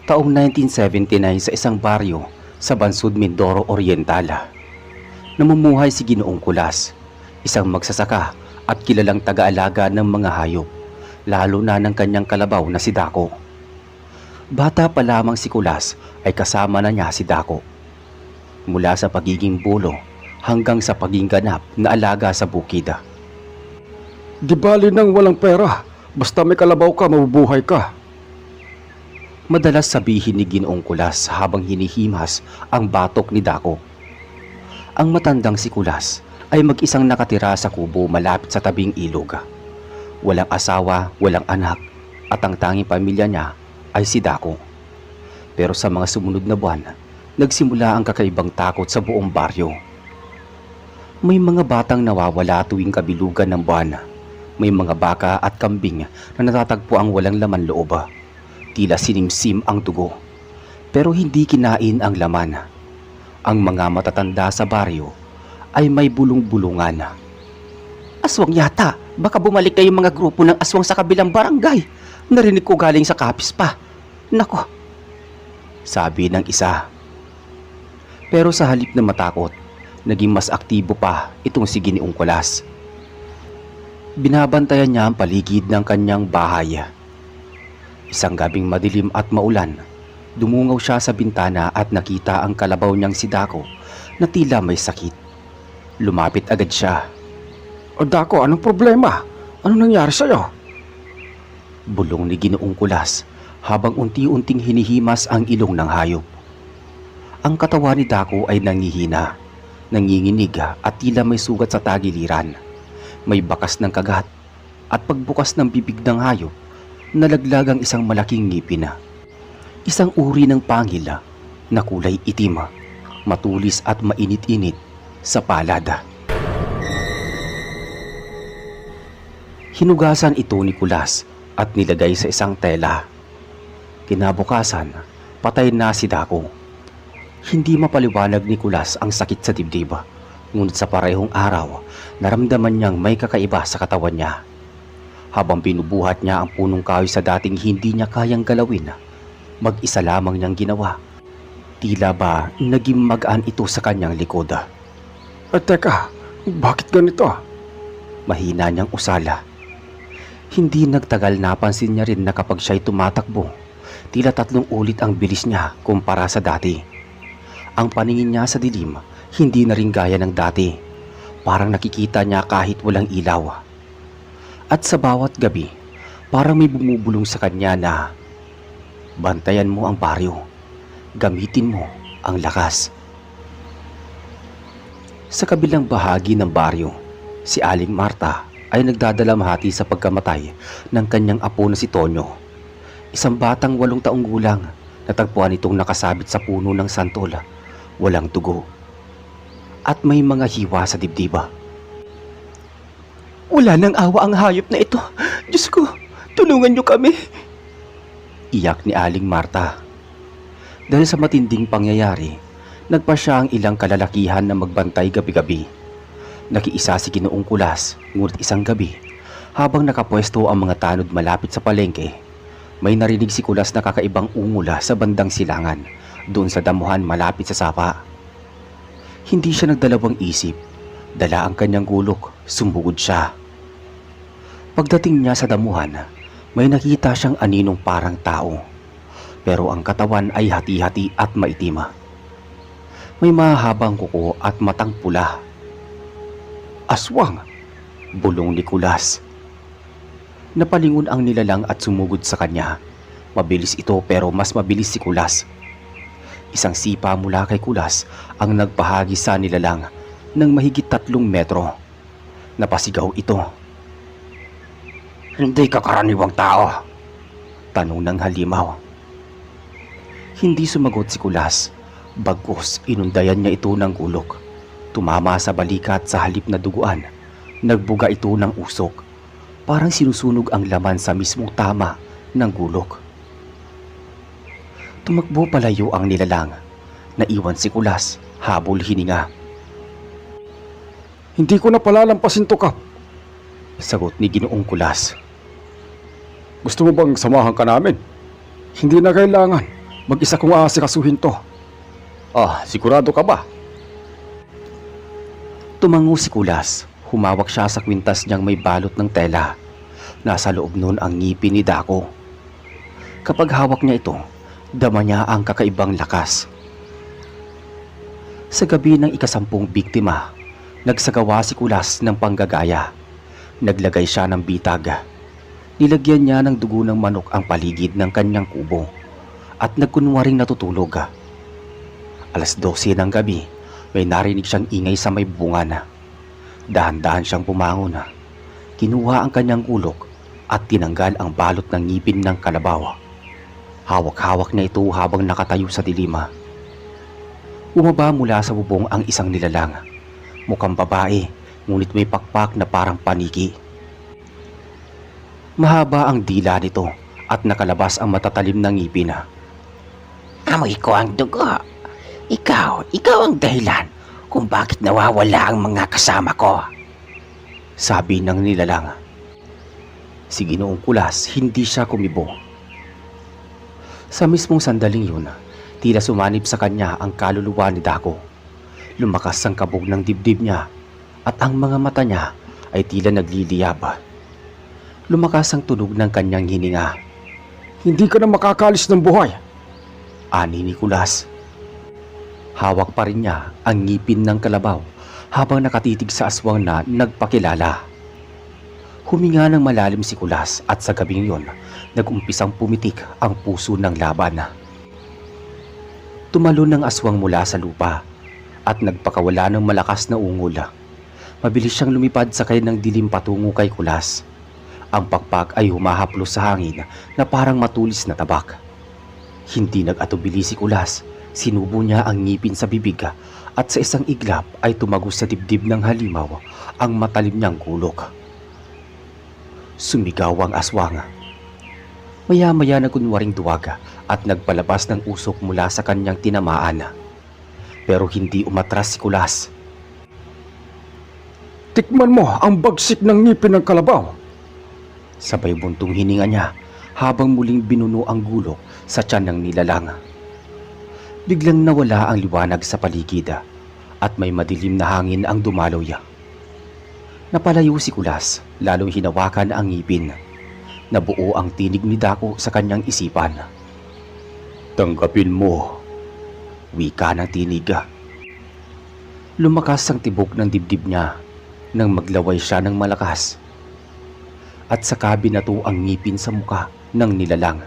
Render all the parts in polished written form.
Taong 1979 sa isang baryo sa Bansud, Mindoro Oriental. Namumuhay si Ginoong Kulas, isang magsasaka at kilalang taga-alaga ng mga hayop, lalo na ng kanyang kalabaw na si Dako. Bata pa lamang si Kulas ay kasama na niya si Dako. Mula sa pagiging bulo hanggang sa pagiging ganap na alaga sa bukid. Di bali nang walang pera, basta may kalabaw ka, mabubuhay ka. Madalas sabihin ni Ginoong Kulas habang hinihimas ang batok ni Dako. Ang matandang si Kulas ay mag-isang nakatira sa kubo malapit sa tabing ilog. Walang asawa, walang anak, at ang tanging pamilya niya ay si Dako. Pero sa mga sumunod na buwan, nagsimula ang kakaibang takot sa buong baryo. May mga batang nawawala tuwing kabilugan ng buwan. May mga baka at kambing na natatagpo ang walang laman loob. Tila sinimsim ang dugo, pero hindi kinain ang laman. Ang mga matatanda sa baryo ay may bulong-bulungan. Aswang yata, baka bumalik na yung mga grupo ng aswang sa kabilang barangay. Narinig ko galing sa kapis pa. Nako, sabi ng isa. Pero sa halip na matakot, naging mas aktibo pa itong si Ginoong Kulas. Binabantayan niya ang paligid ng kanyang bahay. Isang gabing madilim at maulan, dumungaw siya sa bintana at nakita ang kalabaw niyang si Dako na tila may sakit. Lumapit agad siya. O Dako, anong problema? Anong nangyari sa'yo? Bulong ni Ginoong Kulas habang unti-unting hinihimas ang ilong ng hayop. Ang katawan ni Dako ay nangihina, nanginginig at tila may sugat sa tagiliran. May bakas ng kagat at pagbukas ng bibig ng hayop, nalaglag ang isang malaking ngipin. Isang uri ng pangil na kulay itim, matulis at mainit-init sa palad. Hinugasan ito ni Kulas at nilagay sa isang tela. Kinabukasan, patay na si Dako. Hindi mapaliwanag ni Kulas ang sakit sa dibdib, ngunit sa parehong araw, naramdaman niyang may kakaiba sa katawan niya. Habang binubuhat niya ang punong kahoy sa dating hindi niya kayang galawin, mag-isa lamang niyang ginawa. Tila ba naging magaan ito sa kanyang likod. Teka, bakit ganito? Mahina niyang usala. Hindi nagtagal napansin niya rin na kapag siya'y tumatakbo, tila 3 ulit ang bilis niya kumpara sa dati. Ang paningin niya sa dilim, hindi na rin gaya ng dati. Parang nakikita niya kahit walang ilaw. At sa bawat gabi, parang may bumubulong sa kanya na, bantayan mo ang baryo, gamitin mo ang lakas. Sa kabilang bahagi ng baryo, si Aling Marta ay nagdadalamhati sa pagkamatay ng kanyang apo na si Tonyo. Isang batang 8 taong gulang, natagpuan itong nakasabit sa puno ng santol, walang dugo, at may mga hiwa sa dibdiba. Wala nang awa ang hayop na ito. Diyos ko, tulungan niyo kami. Iyak ni Aling Marta. Dahil sa matinding pangyayari, nagpa siya ang ilang kalalakihan na magbantay gabi-gabi. Nakiisa si Ginoong Kulas, ngunit isang gabi, habang nakapwesto ang mga tanod malapit sa palengke, may narinig si Kulas na kakaibang ungula sa bandang silangan, doon sa damuhan malapit sa sapa. Hindi siya nagdalawang isip, dala ang kanyang gulok, sumugod siya. Pagdating niya sa damuhan, may nakita siyang aninong parang tao, pero ang katawan ay hati-hati at maitim. May mahabang kuko at matang pula. Aswang, bulong ni Kulas. Napalingon ang nilalang at sumugod sa kanya. Mabilis ito pero mas mabilis si Kulas. Isang sipa mula kay Kulas ang nagpahagi sa nilalang ng mahigit 3 metro. Napasigaw ito. Hindi ka karaniwang tao, tanong ng halimaw. Hindi sumagot si Kulas, bagkus inundayan niya ito ng gulok. Tumama sa balikat sa halip na duguan, nagbuga ito ng usok. Parang sinusunog ang laman sa mismong tama ng gulok. Tumakbo palayo ang nilalang. Naiwan si Kulas, habol hininga. Hindi ko na palalampasin to, Kap. Sagot ni Ginoong Kulas. Gusto mo bang samahan ka namin? Hindi na kailangan. Mag-isa kong aasikasuhin to. Sigurado ka ba? Tumango si Kulas. Humawak siya sa kwintas niyang may balot ng tela. Nasa loob nun ang ngipin ni Dako. Kapag hawak niya ito, dama niya ang kakaibang lakas. Sa gabi ng ika-10 biktima, nagsagawa si Kulas ng panggagaya. Naglagay siya ng bitag. Nilagyan niya ng dugo ng manok ang paligid ng kanyang kubo at nagkunwaring natutulog. Alas 12 ng gabi, may narinig siyang ingay sa may bungan. Dahan-dahan siyang bumangon. Kinuha ang kanyang gulok at tinanggal ang balot ng ngipin ng kalabaw. Hawak-hawak na ito habang nakatayo sa dilima. Umaba mula sa bubong ang isang nilalang. Mukhang babae, ngunit may pakpak na parang paniki. Mahaba ang dila nito at nakalabas ang matatalim na ngipin. Amoy ko ang dugo. Ikaw ang dahilan kung bakit nawawala ang mga kasama ko. Sabi ng nilalang. Si Ginoong Kulas hindi siya kumibo. Sa mismong sandaling yun, tila sumanib sa kanya ang kaluluwa ni Dako. Lumakas ang kabog ng dibdib niya at ang mga mata niya ay tila nagliliyab. Lumakas ang tunog ng kanyang hininga. Hindi ka na makakalis ng buhay. Ani ni Kulas. Hawak pa rin niya ang ngipin ng kalabaw habang nakatitig sa aswang na nagpakilala. Huminga ng malalim si Kulas at sa gabing yon, nag-umpisang pumitik ang puso ng laban. Tumalon ng aswang mula sa lupa at nagpakawala ng malakas na ungol. Mabilis siyang lumipad sakay ng dilim patungo kay Kulas. Ang pakpak ay humahaplos sa hangin na parang matulis na tabak. Hindi nag-atubili si Kulas. Sinubo niya ang ngipin sa bibig at sa isang iglap ay tumagos sa dibdib ng halimaw ang matalim niyang gulok. Sumigaw ang aswang. Maya-maya na kunwaring duwag at nagpalabas ng usok mula sa kanyang tinamaan. Pero hindi umatras si Kulas. Tikman mo ang bagsik ng ngipin ng kalabaw. Sabay buntong hininga niya habang muling binuno ang gulok sa tiyan ng nilalang. Biglang nawala ang liwanag sa paligid at may madilim na hangin ang dumaloy. Napalayo si Kulas, lalong hinawakan ang ngipin. Nabuo ang tinig ni Dako sa kanyang isipan. Tanggapin mo, wika ng tinig. Lumakas ang tibok ng dibdib niya nang maglaway siya ng malakas. At saka binato ang ngipin sa muka ng nilalang.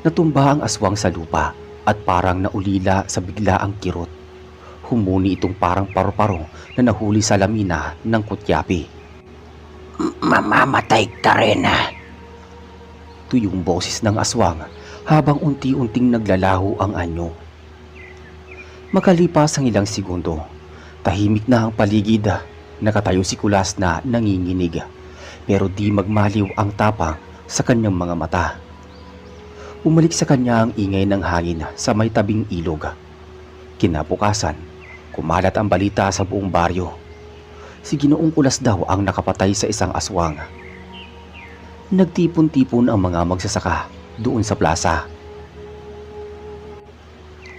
Natumba ang aswang sa lupa at parang naulila sa biglaang kirot. Humuni itong parang paru-paro na nahuli sa lamina ng kutyapi. Mamamatay ka rin. Tuyong boses ng aswang habang unti-unting naglalaho ang anyo. Makalipas ang ilang segundo, tahimik na ang paligid. Nakatayo si Kulas na nanginginig, pero di magmaliw ang tapang sa kanyang mga mata. Umalik sa kanya ang ingay ng hangin sa may tabing ilog. Kinabukasan, kumalat ang balita sa buong baryo. Si Ginoong Kulas daw ang nakapatay sa isang aswang. Nagtipon-tipon ang mga magsasaka doon sa plaza.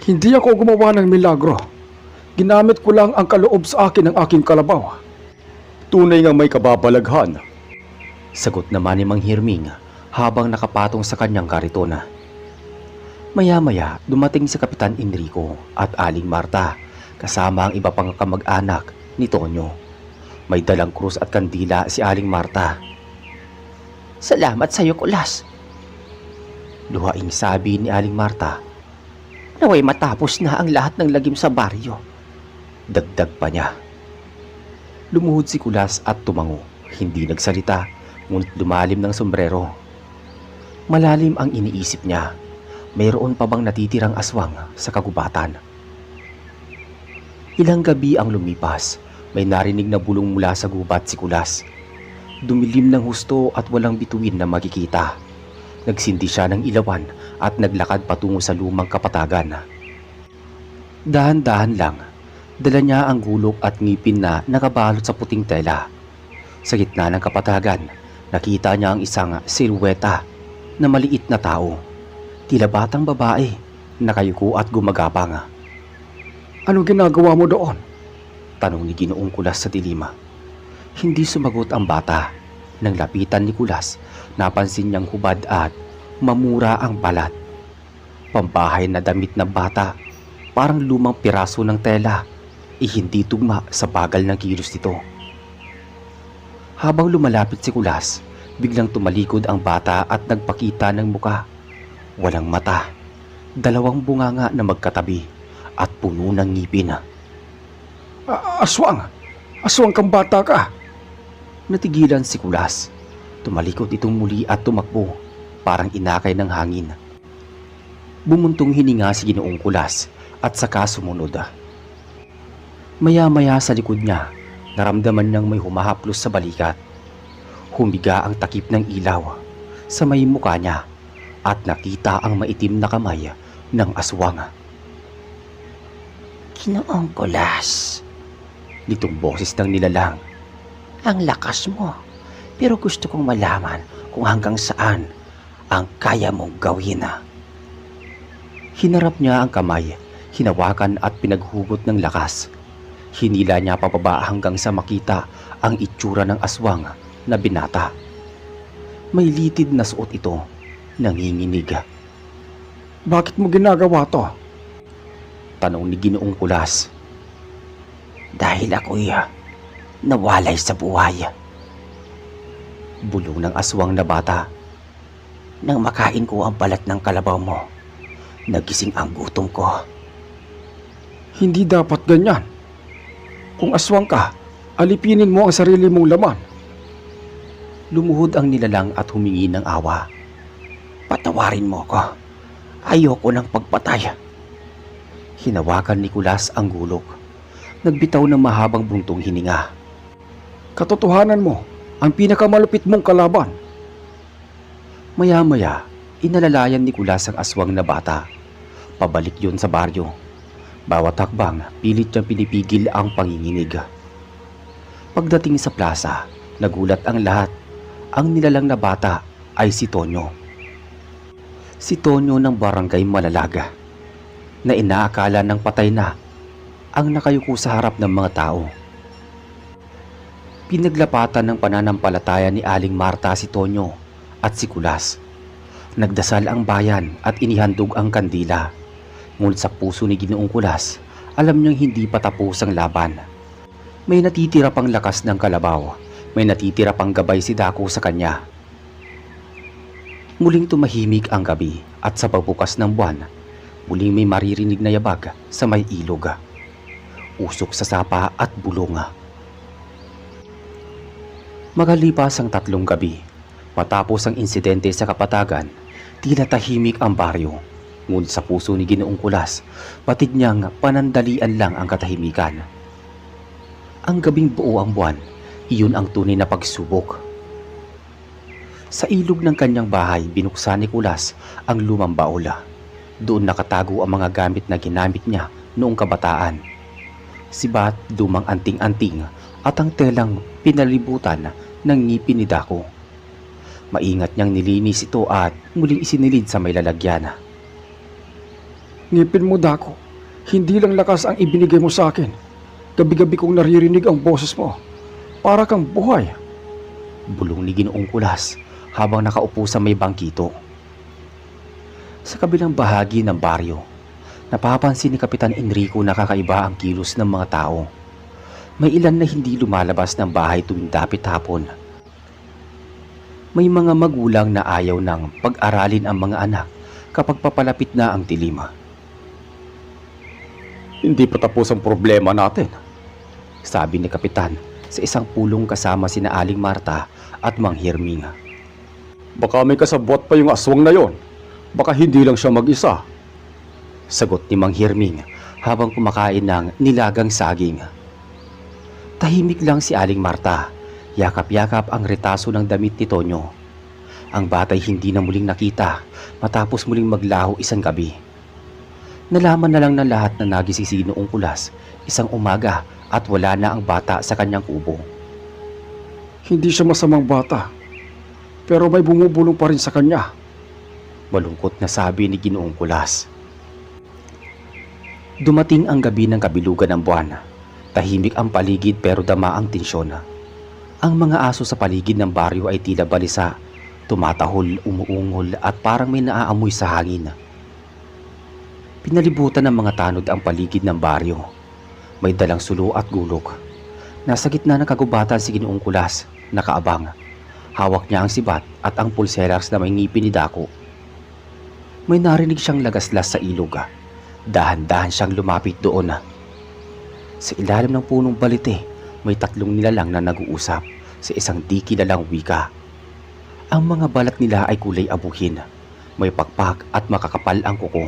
Hindi ako gumawa ng milagro. Ginamit ko lang ang kaloob sa akin ng aking kalabaw. Tunay nga may kababalaghan, sagot naman ni Mang Hirming habang nakapatong sa kanyang karitona. Maya-maya dumating si Kapitan Enrico at Aling Marta kasama ang iba pang kamag-anak ni Tonyo. May dalang krus at kandila si Aling Marta. Salamat sa iyo, Kulas. Luhaing sabi ni Aling Marta. Naway matapos na ang lahat ng lagim sa baryo. Dagdag pa niya. Lumuhod si Kulas at tumango. Hindi nagsalita, ngunit lumalim ng sombrero. Malalim ang iniisip niya. Mayroon pa bang natitirang aswang sa kagubatan? Ilang gabi ang lumipas. May narinig na bulong mula sa gubat si Kulas. Dumilim ng husto at walang bituin na makikita. Nagsindi siya ng ilawan at naglakad patungo sa lumang kapatagan. Dahan-dahan lang, dala niya ang gulok at ngipin na nakabalot sa puting tela. Sa gitna ng kapatagan, nakita niya ang isang silhueta na maliit na tao. Tila batang babae nakayuko at gumagapang. Anong ginagawa mo doon? Tanong ni Ginoong Kulas sa dilima. Hindi sumagot ang bata. Nang lapitan ni Kulas, napansin niyang hubad at mamura ang balat. Pambahay na damit ng bata, parang lumang piraso ng tela, hindi tugma sa bagal ng kilos nito. Habang lumalapit si Kulas, biglang tumalikod ang bata at nagpakita ng muka. Walang mata, dalawang bunganga na magkatabi at puno ng ngipin. Aswang! Aswang kang bata ka! Natigilan si Kulas. Tumalikod itong muli at tumakbo, parang inakay ng hangin. Bumuntong hininga si Ginoong Kulas at saka sumunod. Maya-maya sa likod niya, naramdaman niyang may humahaplos sa balikat. Humiga ang takip ng ilaw sa may mukha niya at nakita ang maitim na kamay ng aswang. Ginoong Kulas, Nitong boses ng nilalang. ang lakas mo. Pero gusto kong malaman kung hanggang saan ang kaya mong gawin. Hinarap niya ang kamay, hinawakan at pinaghugot ng lakas. Hinila niya pababa hanggang sa makita ang itsura ng aswang na binata. May litid na suot ito, nanginginig. Bakit mo ginagawa to? Tanong ni Ginoong Kulas. Dahil ako'y nawalay sa buhay. Bulong ng aswang na bata. Nang makain ko ang balat ng kalabaw mo, nagising ang gutom ko. Hindi dapat ganyan. Kung aswang ka, alipinin mo ang sarili mong laman. Lumuhod ang nilalang at humingi ng awa. Patawarin mo ko. Ayoko ng pagpatay. Hinawakan ni Kulas ang gulok. Nagbitaw ng mahabang buntong hininga. Katotohanan mo, ang pinakamalupit mong kalaban. Maya-maya, inalalayan ni Kulas ang aswang na bata. Pabalik yun sa baryo. Bawat hakbang, pilit niyang pinipigil ang panginginig. Pagdating sa plaza, nagulat ang lahat. Ang nilalang na bata ay si Tonyo. Si Tonyo ng barangay Malalaga, na inaakala ng patay na ang nakayuko sa harap ng mga tao. Pinaglapatan ng pananampalataya ni Aling Marta si Tonyo at si Kulas. Nagdasal ang bayan at inihandog ang kandila. Ngunit sa puso ni Ginoong Kulas, alam niyang hindi pa tapos ang laban. May natitira pang lakas ng kalabaw. May natitira pang gabay si Dako sa kanya. Muling tumahimik ang gabi at sa pagbukas ng buwan, muling may maririnig na yabag sa may ilog. Usok sa sapa at bulong. Magalipas ang 3 gabi, matapos ang insidente sa Kapatagan, tila tahimik ang baryo. Ngunit sa puso ni Ginoong Kulas, batid niyang panandalian lang ang katahimikan. Ang gabing buo ang buwan, iyon ang tunay na pagsubok. Sa ilog ng kanyang bahay, binuksan ni Kulas ang lumang baula. Doon nakatago ang mga gamit na ginamit niya noong kabataan. Sibat, lumang anting-anting at ang telang pinalibutan ng ngipin ni Dako. Maingat niyang nilinis ito at muling isinilid sa may lalagyan. Ngipin mo, Dako. Hindi lang lakas ang ibinigay mo sa akin. Gabi-gabi kong naririnig ang boses mo. Para kang buhay. Bulong ni Ginoong Kulas habang nakaupo sa may bangkito. Sa kabilang bahagi ng baryo, napapansin ni Kapitan Enrico na kakaiba ang kilos ng mga tao. May ilan na hindi lumalabas ng bahay tuwing dapit hapon. May mga magulang na ayaw ng pag-aralin ang mga anak kapag papalapit na ang dilim. Hindi pa tapos ang problema natin. Sabi ni Kapitan sa isang pulong kasama sina Aling Marta at Mang Hirming. Baka may kasabwat pa yung aswang na yon. Baka hindi lang siya mag-isa. Sagot ni Mang Hirming habang kumakain ng nilagang saging. Tahimik lang si Aling Marta. Yakap-yakap ang retaso ng damit ni Tonyo. Ang batay hindi na muling nakita matapos muling maglaho isang gabi. Nalaman na lang ng lahat na nagising si Ginoong Kulas isang umaga at wala na ang bata sa kanyang kubo. Hindi siya masamang bata. Pero may bumubulong pa rin sa kanya. Malungkot na sabi ni Ginoong Kulas. Dumating ang gabi ng kabilugan ng buwan. Tahimik ang paligid pero dama ang tensyon. Ang mga aso sa paligid ng baryo ay tila balisa, tumatahol, umuungol at parang may naaamoy sa hangin. Pinalibutan ng mga tanod ang paligid ng baryo. May dalang sulo at gulok. Nasa gitna ng kagubatan si Ginoong Kulas, nakaabang. Hawak niya ang sibat at ang pulseras na may ngipin ni Dako. May narinig siyang lagaslas sa ilog. Dahan-dahan siyang lumapit doon. Sa ilalim ng punong balite, may 3 nilalang na nag-uusap sa isang di kilalang wika. Ang mga balat nila ay kulay abuhin, may pakpak at makakapal ang kuko.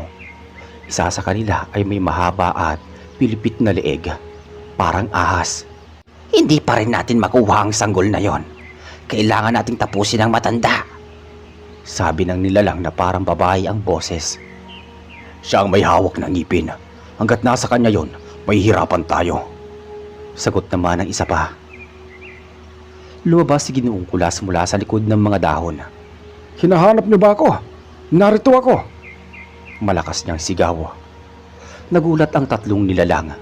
Isa sa kanila ay may mahaba at pilipit na leeg, parang ahas. Hindi pa rin natin makuha ang sanggol na yon. Kailangan nating tapusin ang matanda. Sabi ng nilalang na parang babae ang boses. Siya ang may hawak ng ngipin. Hanggat nasa kanya yon, may hirapan tayo. Sagot naman ng isa pa. Lumabas si Ginoong Kulas mula sa likod ng mga dahon. Hinahanap niyo ba ako? Narito ako. Malakas niyang sigaw. Nagulat ang 3 nilalang.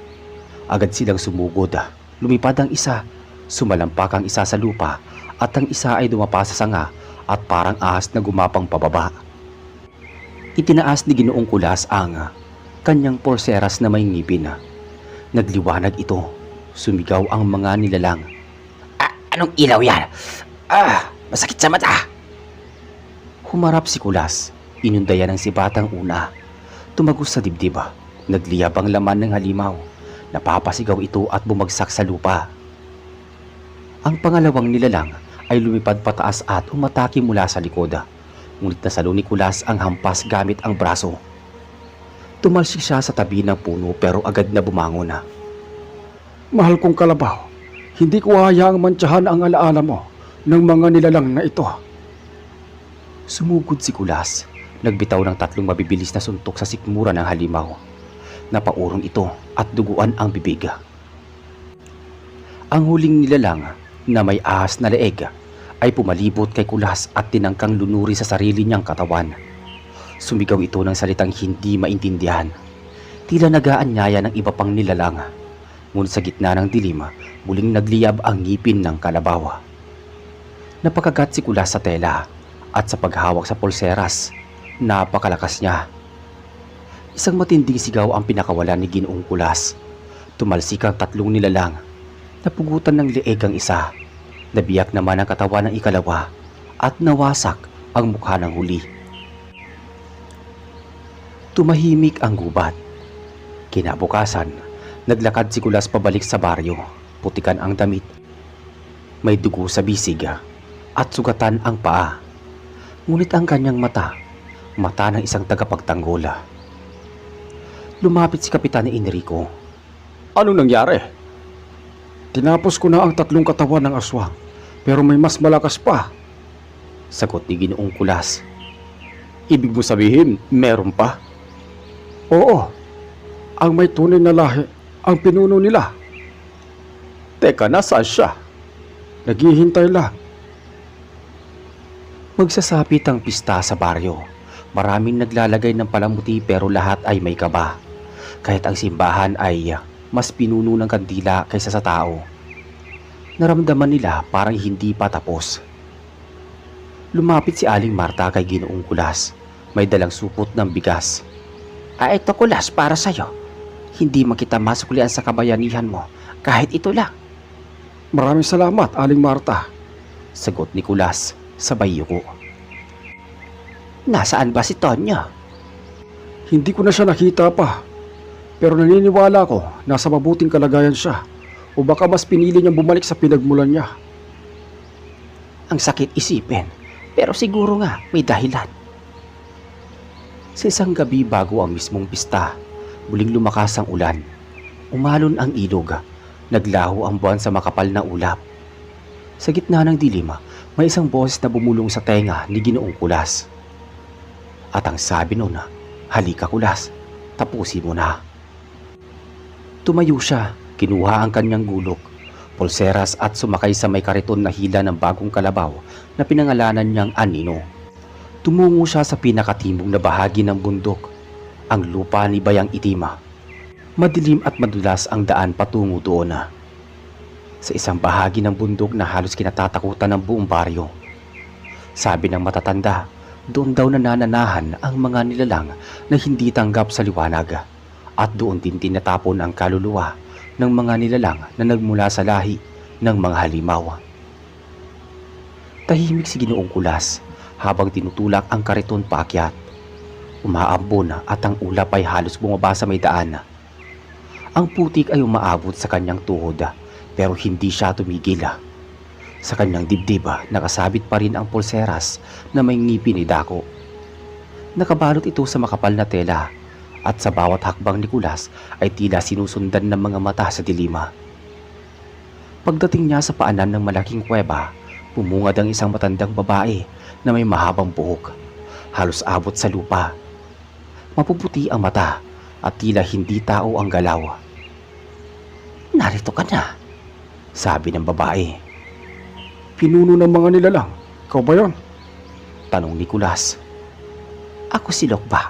Agad silang sumugod. Lumipad ang isa, sumalampak ang isa sa lupa at ang isa ay dumapa sa sanga at parang ahas na gumapang pababa. Itinaas ni Ginoong Kulas ang kanyang pulseras na may ngipin. Nagliwanag ito. Sumigaw ang mga nilalang. Anong ilaw yan? Masakit sa mata. Humarap si Kulas. Inundayan ng sibatang una. Tumagos sa dibdib. Nagliyab ang laman ng halimaw. Napapasigaw ito at bumagsak sa lupa. Ang pangalawang nilalang ay lumipad pataas at umatake mula sa likod. Ngunit nasalo ni Kulas ang hampas gamit ang braso. Tumalsik siya sa tabi ng puno pero agad na bumangon. Mahal kong kalabaw, hindi ko hayaang mantsahan ang alaala mo ng mga nilalang na ito. Sumugod si Kulas. Nagbitaw ng 3 mabibilis na suntok sa sikmura ng halimaw. Napaurong ito at duguan ang bibig. Ang huling nilalang na may ahas na leeg ay pumalibot kay Kulas at tinangkang lunuri sa sarili niyang katawan. Sumigaw ito ng salitang hindi maintindihan. Tila nag-aanyaya ng iba pang nilalang. Ngunit sa gitna ng dilim, muling nagliyab ang ngipin ng kalabaw. Napakagat si Kulas sa tela at sa paghawak sa pulseras, napakalakas niya. Isang matinding sigaw ang pinakawalan ni Ginoong Kulas. Tumalsik ang 3 nilalang. Napugutan ng leeg ang isa. Nabiyak naman ang katawan ng ikalawa at nawasak ang mukha ng huli. Tumahimik ang gubat. Kinabukasan, naglakad si Kulas pabalik sa baryo. Putikan ang damit. May dugo sa bisig at sugatan ang paa. Ngunit ang kanyang mata ng isang tagapagtanggol. Lumapit si Kapitan Enrico. Anong nangyari? Tinapos ko na ang 3 katawan ng aswang, pero may mas malakas pa. Sagot ni Ginoong Kulas. Ibig mo sabihin, meron pa? Oo, ang may tunay na lahi ang pinuno nila. Teka, nasaan siya? Naghihintay lang. Magsasapit ang pista sa baryo. Maraming naglalagay ng palamuti pero lahat ay may kaba. Kahit ang simbahan ay mas pinuno ng kandila kaysa sa tao. Naramdaman nila parang hindi pa tapos. Lumapit si Aling Marta kay Ginoong Kulas. May dalang supot ng bigas. Ito Kulas para sa'yo. Hindi man kita masuklian sa kabayanihan mo, kahit ito lang. Maraming salamat, Aling Marta. Sagot ni Kulas sabay yuko. Nasaan ba si Tonyo? Hindi ko na siya nakita pa. Pero naniniwala ko nasa mabuting kalagayan siya. O baka mas pinili niyang bumalik sa pinagmulan niya. Ang sakit isipin, pero siguro nga may dahilan. Sa isang gabi bago ang mismong pista, muling lumakas ang ulan. Umalon ang ilog. Naglaho ang buwan sa makapal na ulap. Sa gitna ng dilim, may isang boses na bumulong sa tenga ni Ginoong Kulas. At ang sabi nun, halika Kulas, tapusin mo na. Tumayo siya, kinuha ang kanyang gulok, pulseras at sumakay sa may kariton na hila ng bagong kalabaw na pinangalanan niyang Anino. Tumungo siya sa pinakatimog na bahagi ng bundok, ang lupa ni Bayang Itima. Madilim at madulas ang daan patungo doon. Sa isang bahagi ng bundok na halos kinatatakutan ng buong baryo. Sabi ng matatanda, doon daw nanananahan ang mga nilalang na hindi tanggap sa liwanag at doon din tinatapon ang kaluluwa ng mga nilalang na nagmula sa lahi ng mga halimaw. Tahimik si Ginoong Kulas habang tinutulak ang kariton paakyat. Umaambon at ang ulap ay halos bumaba sa may daan. Ang putik ay umaabot sa kanyang tuhod pero hindi siya tumigil. Sa kanyang dibdib nakasabit pa rin ang pulseras na may ngipin ni Dako. Nakabalot ito sa makapal na tela at sa bawat hakbang ni Kulas ay tila sinusundan ng mga mata sa dilima. Pagdating niya sa paanan ng malaking kuweba, bumungad ang isang matandang babae na may mahabang buhok, halos abot sa lupa. Mapuputi ang mata at tila hindi tao ang galaw. Narito ka na. Sabi ng babae. Pinuno ng mga nilalang. Ikaw ba yon? Tanong ni Kulas. Ako si Lokba,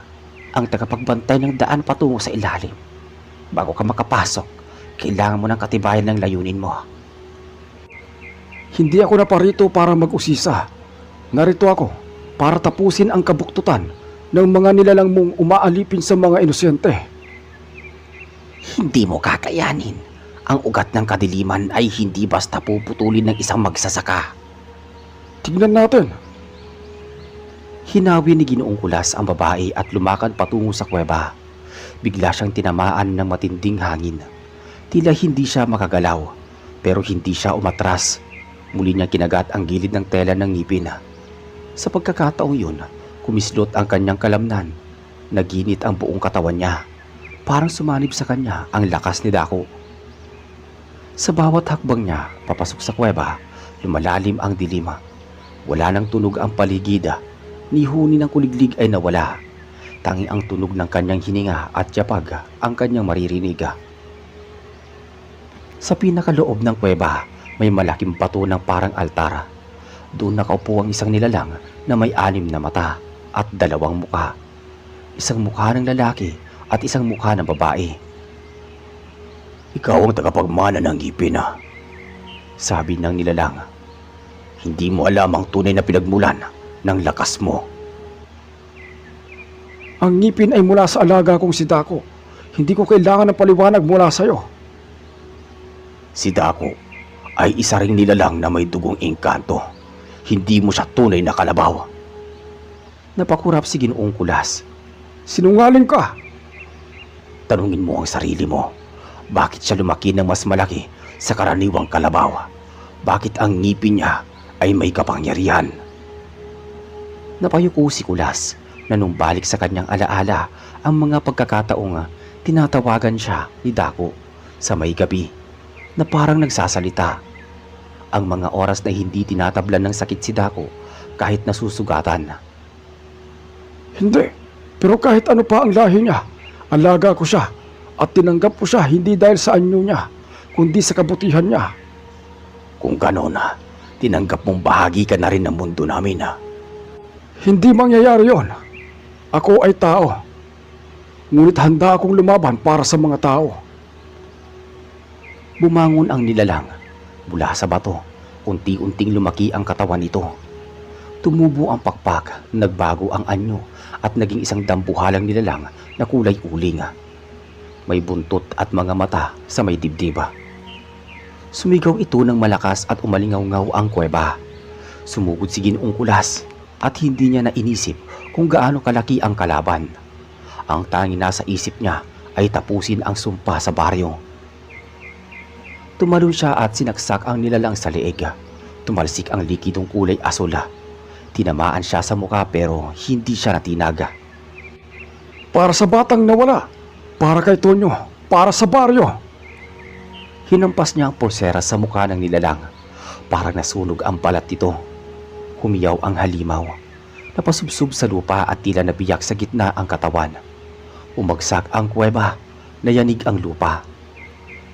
ang tagapagbantay ng daan patungo sa ilalim. Bago ka makapasok, kailangan mo ng katibayan ng layunin mo. Hindi ako naparito para mag-usisa. Narito ako para tapusin ang kabuktutan ng mga nilalang mong umaalipin sa mga inosente. Hindi mo kakayanin. Ang ugat ng kadiliman ay hindi basta puputulin ng isang magsasaka. Tignan natin. Hinawi ni Ginoong Kulas ang babae at lumakad patungo sa kuweba. Bigla siyang tinamaan ng matinding hangin. Tila hindi siya makagalaw, pero hindi siya umatras. Muli niyang kinagat ang gilid ng tela ng ngipin. Sa pagkakataong yun, kumislot ang kanyang kalamnan. Naginit ang buong katawan niya. Parang sumanib sa kanya ang lakas ni Dako. Sa bawat hakbang niya, papasok sa kuweba, lumalalim ang dilima. Wala nang tunog ang paligid. Ni huni ng kuliglig ay nawala. Tanging ang tunog ng kanyang hininga at yapag ang kanyang maririnig. Sa pinakaloob ng kuweba, may malaking bato ng parang altar. Doon nakaupo ang isang nilalang na may 6 na mata at 2 mukha. Isang mukha ng lalaki at isang mukha ng babae. Ikaw ang tagapagmana ng ngipin, sabi ng nilalang. Hindi mo alam ang tunay na pinagmulan ng lakas mo. Ang ngipin ay mula sa alaga kong si Dako. Hindi ko kailangan ng paliwanag mula sa iyo. Si Dako ay isa ring nilalang na may dugong engkanto. Hindi mo siya tunay na kalabaw. Napakurap si Ginoong Kulas. Sinungaling ka. Tanungin mo ang sarili mo. Bakit siya lumaki ng mas malaki sa karaniwang kalabaw? Bakit ang ngipin niya ay may kapangyarihan? Napayuko si Kulas na nung balik sa kanyang alaala ang mga pagkakataong tinatawagan siya ni Dako sa may gabi na parang nagsasalita. Ang mga oras na hindi tinatablan ng sakit si Dako kahit nasusugatan. Hindi. Pero kahit ano pa ang lahi niya, alaga ko siya at tinanggap ko siya hindi dahil sa anyo niya, kundi sa kabutihan niya. Kung ganon, tinanggap mong bahagi ka na rin ng mundo namin. Hindi mangyayari yon. Ako ay tao. Ngunit handa akong lumaban para sa mga tao. Bumangon ang nilalang mula sa bato. Unti-unting lumaki ang katawan nito. Tumubo ang pakpak, nagbago ang anyo at naging isang dambuhalang nilalang na kulay uling. May buntot at mga mata sa may dibdib. Sumigaw ito ng malakas at umalingaw-ngaw ang kuweba. Sumugod si Ginoong Kulas at hindi niya nainisip kung gaano kalaki ang kalaban. Ang tanging nasa isip niya ay tapusin ang sumpa sa baryo. Tumalon siya at sinaksak ang nilalang sa leeg. Tumalsik ang likidong kulay asul. Tinamaan siya sa muka pero hindi siya natinag. Para sa batang nawala. Para kay Tonyo. Para sa baryo. Hinampas niya ang pulseras sa mukha ng nilalang. Parang nasunog ang balat nito. Humiyaw ang halimaw. Napasubsob sa lupa at tila nabiyak sa gitna ang katawan. Umagsak ang kuweba. Nayanig ang lupa.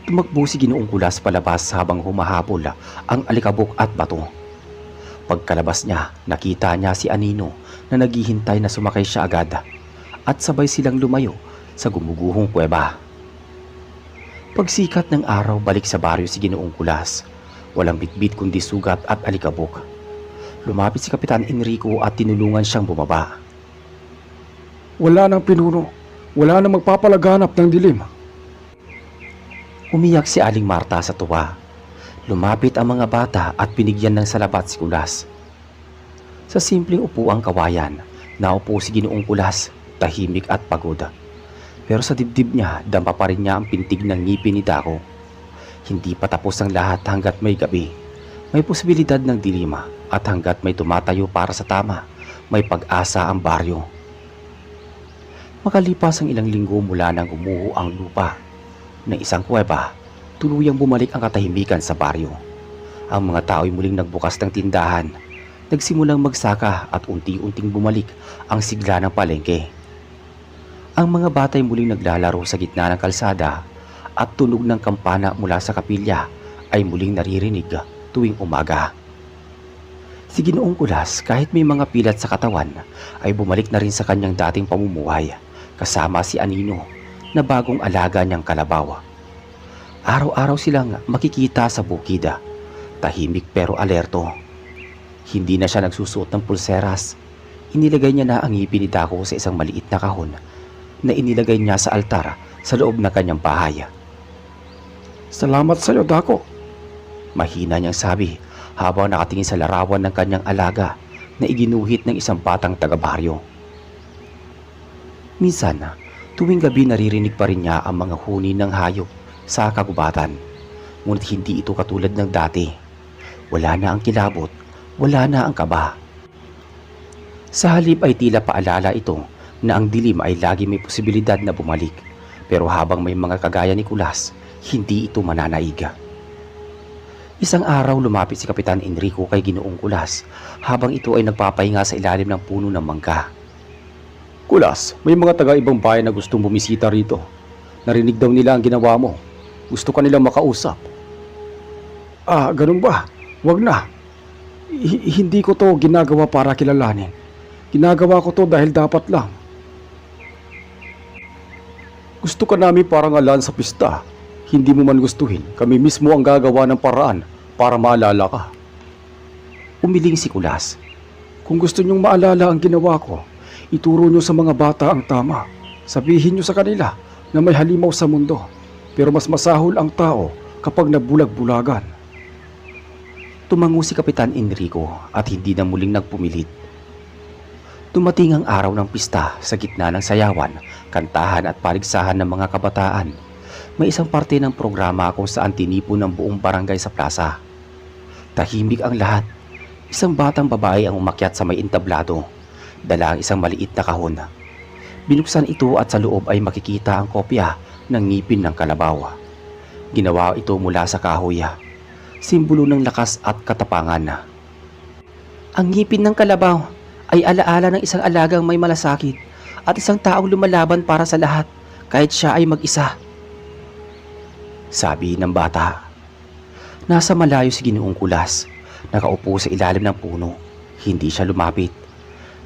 Tumakbo si Ginoong Kulas palabas habang humahabol ang alikabok at bato. Pagkalabas niya, nakita niya si Anino na naghihintay na sumakay siya agad at sabay silang lumayo sa gumuguhong kuweba. Pagsikat ng araw, balik sa baryo si Ginoong Kulas. Walang bitbit kundi sugat at alikabok. Lumapit si Kapitan Enrico at tinulungan siyang bumaba. Wala nang pinuno. Wala nang magpapalaganap ng dilim. Umiyak si Aling Marta sa tuwa. Lumapit ang mga bata at binigyan ng salabat si Kulas. Sa simpleng upuang kawayan, naupo si Ginoong Kulas, tahimik at pagod. Pero sa dibdib niya, dampa pa rin niya ang pintig ng ngipin ni Dako. Hindi pa tapos ang lahat hanggat may gabi. May posibilidad ng dilima at hanggat may tumatayo para sa tama, may pag-asa ang baryo. Makalipas ang ilang linggo mula nang gumuho ang lupa ng isang kuweba, tuluyang bumalik ang katahimikan sa baryo. Ang mga tao'y muling nagbukas ng tindahan, nagsimulang magsaka at unti-unting bumalik ang sigla ng palengke. Ang mga batay muling naglalaro sa gitna ng kalsada at tunog ng kampana mula sa kapilya ay muling naririnig tuwing umaga. Si Ginoong Kulas, kahit may mga pilat sa katawan, ay bumalik na rin sa kanyang dating pamumuhay kasama si Anino na bagong alaga niyang kalabaw. Araw-araw silang makikita sa bukid, tahimik pero alerto. Hindi na siya nagsusuot ng pulseras. Inilagay niya na ang ngipin ni Dako sa isang maliit na kahon na inilagay niya sa altar sa loob ng kanyang bahay. Salamat sa iyo, Dako. Mahina niyang sabi habang nakatingin sa larawan ng kanyang alaga na iginuhit ng isang batang taga-baryo. Minsan, tuwing gabi naririnig pa rin niya ang mga huni ng hayop sa kagubatan. Ngunit hindi ito katulad ng dati. Wala na ang kilabot, wala na ang kaba. Sa halip ay tila paalala ito na ang dilim ay lagi may posibilidad na bumalik. Pero habang may mga kagaya ni Kulas, hindi ito mananaig. Isang araw lumapit si Kapitan Enrico kay Ginoong Kulas habang ito ay nagpapahinga sa ilalim ng puno ng mangga. Kulas, may mga taga-ibang bayan na gustong bumisita rito. Narinig daw nila ang ginawa mo. Gusto ka nilang makausap. Ah, ganun ba? Wag na. Hindi ko to ginagawa para kilalanin. Ginagawa ko to dahil dapat lang. Gusto ka namin parangalan sa pista. Hindi mo man gustuhin, kami mismo ang gagawa ng paraan para maalala ka. Umiling si Kulas. Kung gusto nyong maalala ang ginawa ko, ituro nyo sa mga bata ang tama. Sabihin nyo sa kanila na may halimaw sa mundo. Pero mas masahol ang tao kapag nabulag-bulagan. Tumango si Kapitan Enrico at hindi na muling nagpumilit. Dumating ang araw ng pista sa gitna ng sayawan, kantahan at paligsahan ng mga kabataan. May isang parte ng programa kung saan tinipon ng buong barangay sa plaza. Tahimik ang lahat. Isang batang babae ang umakyat sa may entablado. Dala ang isang maliit na kahon. Binuksan ito at sa loob ay makikita ang kopya ng ngipin ng kalabaw. Ginawa ito mula sa kahoy. Simbolo ng lakas at katapangan. Ang ngipin ng kalabaw ay alaala ng isang alagang may malasakit at isang taong lumalaban para sa lahat kahit siya ay mag-isa. Sabi ng bata. Nasa malayo si Ginoong Kulas, nakaupo sa ilalim ng puno. Hindi siya lumapit.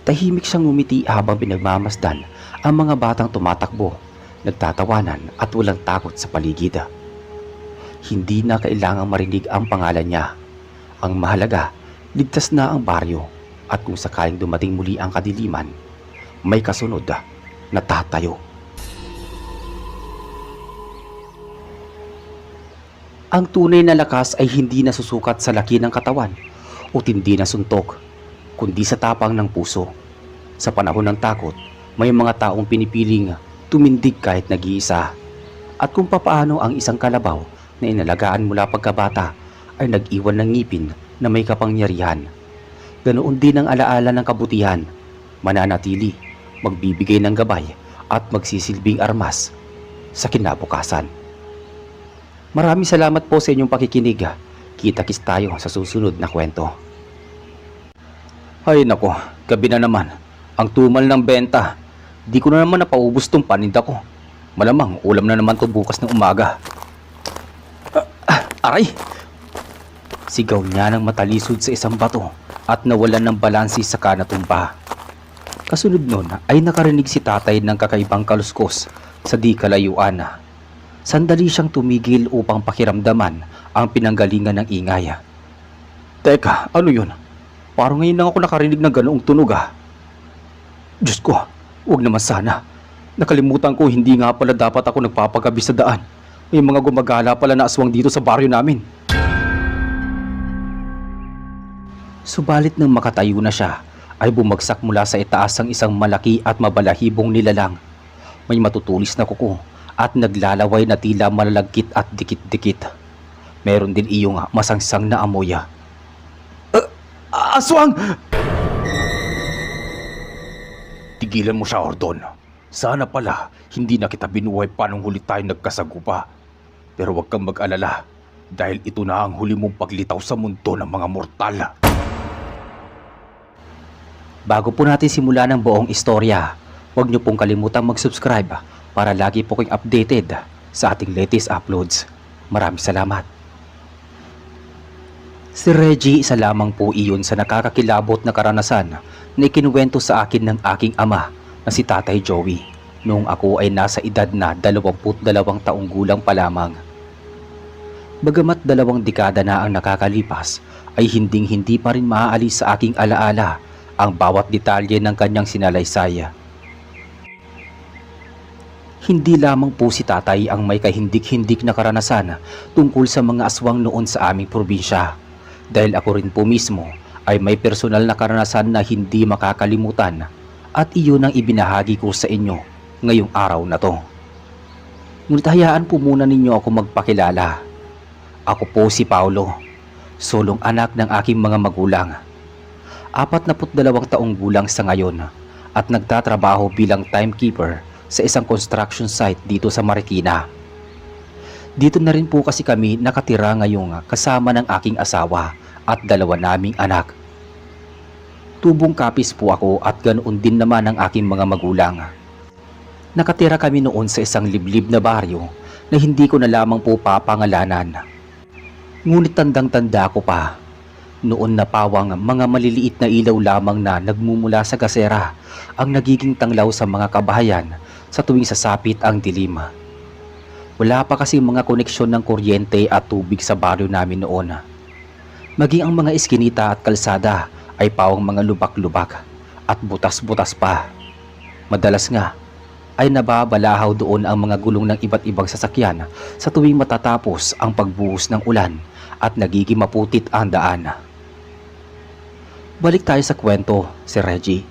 Tahimik siyang ngumiti habang pinagmamasdan ang mga batang tumatakbo, nagtatawanan at walang takot sa paligid. Hindi na kailangang marinig ang pangalan niya. Ang mahalaga, ligtas na ang baryo at kung sakaling dumating muli ang kadiliman, may kasunod na tatayo. Ang tunay na lakas ay hindi nasusukat sa laki ng katawan o tindi na suntok, kundi sa tapang ng puso. Sa panahon ng takot, may mga taong pinipiling tumindig kahit nag-iisa. At kung papaano ang isang kalabaw na inalagaan mula pagkabata ay nag-iwan ng ngipin na may kapangyarihan. Ganoon din ang alaala ng kabutihan, mananatili, magbibigay ng gabay at magsisilbing armas sa kinabukasan. Maraming salamat po sa inyong pakikinig. Kita-kits tayo sa susunod na kwento. Ay nako, gabi na naman. Ang tumal ng benta. Di ko na naman napaubos tong paninda ko. Malamang ulam na naman to bukas ng umaga. Aray! Sigaw niya ng matalisod sa isang bato at nawalan ng balansi sa kanatumba. Kasunod nun ay nakarinig si tatay ng kakaibang kaluskos sa di kalayuan. Sandali siyang tumigil upang pakiramdaman ang pinanggalingan ng ingay. Teka, ano yun? Parang ngayon lang ako nakarinig ng ganoong tunog ah. Diyos ko, huwag naman sana. Nakalimutan ko hindi nga pala dapat ako nagpapagabi sa daan. May mga gumagala pala na aswang dito sa baryo namin. Subalit nang makatayo na siya, ay bumagsak mula sa itaas ang isang malaki at mabalahibong nilalang. May matutulis na kuko at naglalaway na tila malalagkit at dikit-dikit. Meron din iyong masangsang na amoy. Aswang! Tigilan mo siya, Ordon. Sana pala hindi na kita binuhay pa nung huli tayo nagkasagupa. Pero huwag kang mag-alala dahil ito na ang huli mong paglitaw sa mundo ng mga mortal. Bago po natin simulan ang buong istorya, huwag niyo pong kalimutang mag-subscribe para lagi po kayong updated sa ating latest uploads. Maraming salamat. Si Reggie, isa lamang po iyon sa nakakakilabot na karanasan na ikinuwento sa akin ng aking ama na si Tatay Joey noong ako ay nasa edad na 22 taong gulang pa lamang. Bagamat 2 dekada na ang nakakalipas, ay hinding-hindi pa rin maaalis sa aking alaala ang bawat detalye ng kanyang sinalaysay. Hindi lamang po si tatay ang may kahindik-hindik na karanasan tungkol sa mga aswang noon sa aming probinsya, dahil ako rin po mismo ay may personal na karanasan na hindi makakalimutan at iyon ang ibinahagi ko sa inyo ngayong araw na to. Ngunit hayaan po muna ninyo ako magpakilala. Ako po si Paulo, sulong anak ng aking mga magulang. 42 taong gulang sa ngayon at nagtatrabaho bilang timekeeper sa isang construction site dito sa Marikina. Dito na rin po kasi kami nakatira ngayong kasama ng aking asawa at 2 naming anak. Tubong kapis po ako at ganoon din naman ang aking mga magulang. Nakatira kami noon sa isang liblib na baryo na hindi ko na lamang po papangalanan. Ngunit tandang-tanda ko pa. Noon na pawang mga maliliit na ilaw lamang na nagmumula sa gasera ang nagiging tanglaw sa mga kabahayan sa tuwing sasapit ang dilim. Wala pa kasi mga koneksyon ng kuryente at tubig sa baryo namin noon. Maging ang mga iskinita at kalsada ay pawang mga lubak-lubak at butas-butas pa. Madalas nga ay nababalahaw doon ang mga gulong ng iba't ibang sasakyan sa tuwing matatapos ang pagbuhos ng ulan at nagiging maputit ang daan. Balik tayo sa kwento, si Reggie.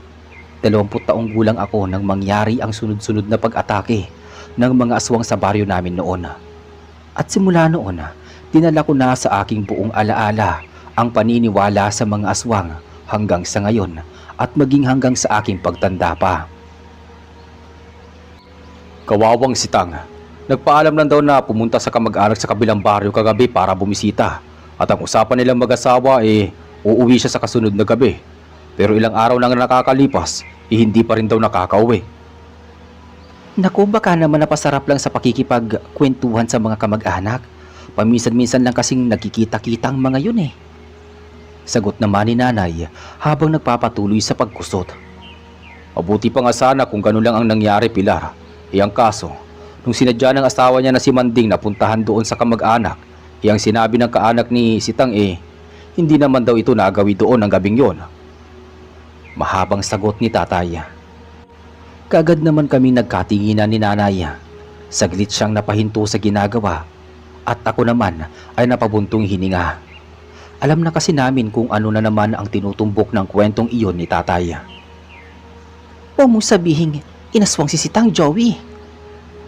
20 taong gulang ako nang mangyari ang sunod-sunod na pag-atake ng mga aswang sa baryo namin noon. At simula noon, dinala ko na sa aking buong alaala ang paniniwala sa mga aswang hanggang sa ngayon at maging hanggang sa aking pagtanda pa. Kawawang si Tang. Nagpaalam lang daw na pumunta sa kamag-anak sa kabilang baryo kagabi para bumisita. At ang usapan nilang mag-asawa uuwi siya sa kasunod na gabi. Pero ilang araw nang nakakalipas, hindi pa rin daw nakakauwi. Naku, baka naman napasarap lang sa pakikipagkwentuhan sa mga kamag-anak. Paminsan-minsan lang kasing nagkikita-kita ang mga yun eh. Sagot naman ni nanay habang nagpapatuloy sa pagkusot. Mabuti pa nga sana kung gano'n lang ang nangyari, Pilar. Ang kaso, nung sinadya ng asawa niya na si Manding na puntahan doon sa kamag-anak, ang sinabi ng kaanak ni Sitang hindi naman daw ito nagawi doon ang gabing yon. Mahabang sagot ni tatay. Kaagad naman kami nagkatinginan ni nanay. Saglit siyang napahinto sa ginagawa at ako naman ay napabuntong hininga. Alam na kasi namin kung ano na naman ang tinutumbok ng kwentong iyon ni tatay. Huwag mong sabihin inaswang si Sitang, Joey.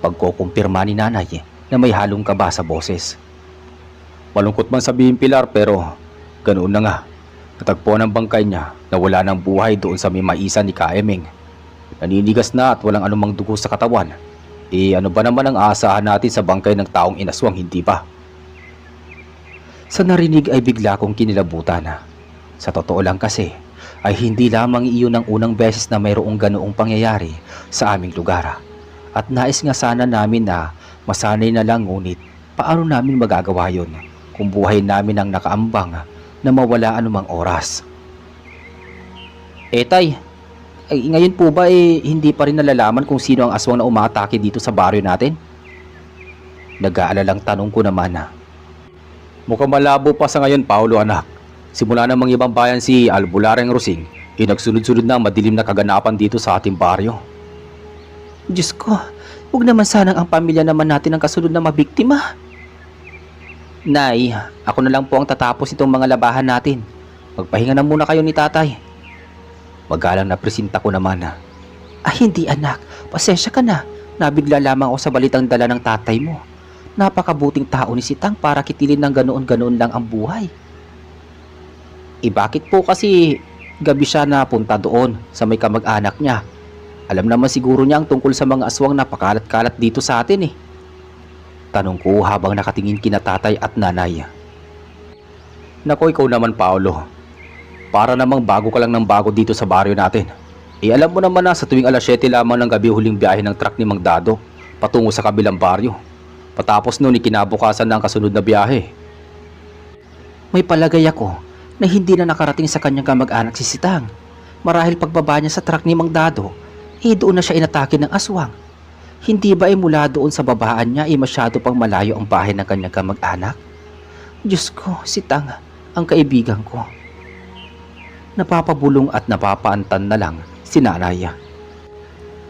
Pagkukumpirma ni nanay na may halong kaba sa boses. Malungkot man sabihin, Pilar, pero ganoon na nga. Natagpuan ang bangkay niya na wala ng buhay doon sa may maisa ni Kaemeng. Naninigas na at walang anumang dugo sa katawan. Ano ba naman ang aasahan natin sa bangkay ng taong inaswang, hindi ba? Sa narinig ay bigla kong kinilabutan. Sa totoo lang kasi ay hindi lamang iyon ang unang beses na mayroong ganoong pangyayari sa aming lugar. At nais nga sana namin na masanay na lang, ngunit paano namin magagawa yon kung buhay namin ang nakaambang na mawala anumang oras? Tay, ngayon po ba hindi pa rin nalalaman kung sino ang aswang na umatake dito sa baryo natin? Nag-aalalang tanong ko naman na, Mukhang malabo pa sa ngayon, Paolo anak. Simula ng mga ibang bayan si Albulareng Rosing, nagsunod-sunod na ang madilim na kaganapan dito sa ating baryo. Diyos ko, huwag naman sanang ang pamilya naman natin ang kasunod na mabiktima. Nay, ako na lang po ang tatapos itong mga labahan natin. Magpahinga na muna kayo ni tatay. Magalang na presenta ko naman na, hindi anak, pasensya ka na. Nabigla lamang ako sa balitang dala ng tatay mo. Napakabuting tao ni Sitang para kitilin ng ganoon-ganoon lang ang buhay. Bakit po kasi gabi siya napunta doon sa may kamag-anak niya? Alam naman siguro niya ang tungkol sa mga aswang na pakalat-kalat dito sa atin eh. Tanong ko habang nakatingin kina tatay at nanay. Nako, ikaw naman, Paolo. Para namang bago ka lang ng bago dito sa baryo natin. Alam mo naman na sa tuwing alas 7 lamang ng gabi huling biyahe ng truck ni Mang Dado patungo sa kabilang baryo. Patapos noon kinabukasan na ang kasunod na biyahe. May palagay ako na hindi na nakarating sa kanyang kamag-anak si Sitang. Marahil pagbaba niya sa truck ni Mang Dado, doon na siya inatake ng aswang. Hindi ba mula doon sa babaan niya masyado pang malayo ang bahay ng kanyang kamag-anak? Diyos ko, Sitang, ang kaibigan ko. Napapabulong at napapaantan na lang si nanay.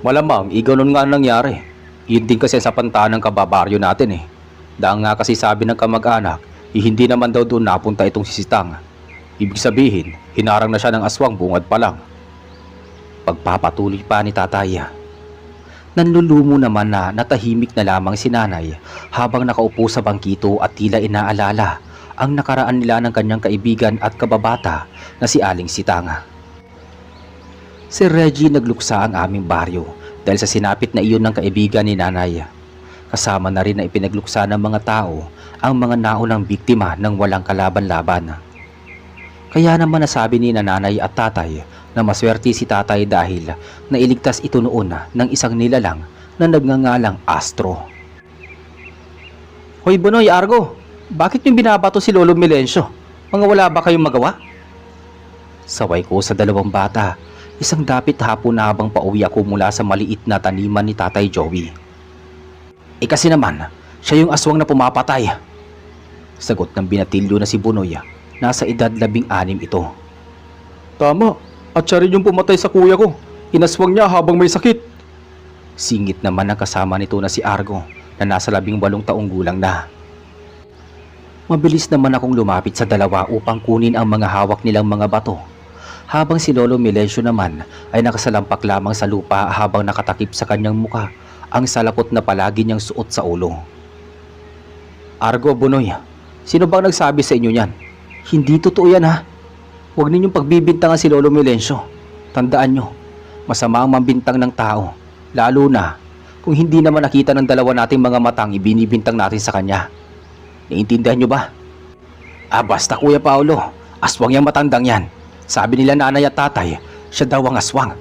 Malamang, ganoon nga nangyari. Yun din kasi sa pantanang kababaryo natin eh. Dahil nga kasi sabi ng kamag-anak, hindi naman daw doon napunta itong si Sitang. Ibig sabihin, hinarang na siya ng aswang bungad pa lang. Pagpapatuloy pa ni tatay. Nanlulumo naman na natahimik na lamang si nanay habang nakaupo sa bangkito at tila inaalala ang nakaraan nila ng kanyang kaibigan at kababata na si Aling Sitang. Si Reggie nagluksa ang aming baryo dahil sa sinapit na iyon ng kaibigan ni nanay. Kasama na rin na ipinagluksa ng mga tao ang mga naunang biktima ng walang kalaban-laban. Kaya naman nasabi ni nanay at tatay na maswerte si tatay dahil nailigtas ito noon ng isang nilalang na nagngangalang Astro. Hoy Bonoy, Argo, bakit yung binabato si Lolo Milencio? Mga wala ba kayong magawa? Saway ko sa dalawang bata, isang dapit hapon na habang pauwi ako mula sa maliit na taniman ni Tatay Joey. Kasi naman, siya yung aswang na pumapatay. Sagot ng binatilyo na si Bonoy, nasa edad 16 ito. Tama, at siya rin yung pumatay sa kuya ko. Inaswang niya habang may sakit. Singit naman ang kasama nito na si Argo na nasa 18 taong gulang na. Mabilis naman akong lumapit sa dalawa upang kunin ang mga hawak nilang mga bato. Habang si Lolo Milencio naman ay nakasalampak lamang sa lupa habang nakatakip sa kanyang muka ang salakot na palagi niyang suot sa ulo. Argo, Bonoy, sino bang nagsabi sa inyo yan? Hindi totoo yan ha. Huwag ninyong pagbibintangan si Lolo Milencio. Tandaan nyo, masama ang mambintang ng tao. Lalo na kung hindi naman nakita ng dalawa nating mga matang ibinibintang natin sa kanya. Naiintindihan nyo ba? Basta Kuya Paolo, aswang yung matandang yan. Sabi nila nanay at tatay, siya daw ang aswang.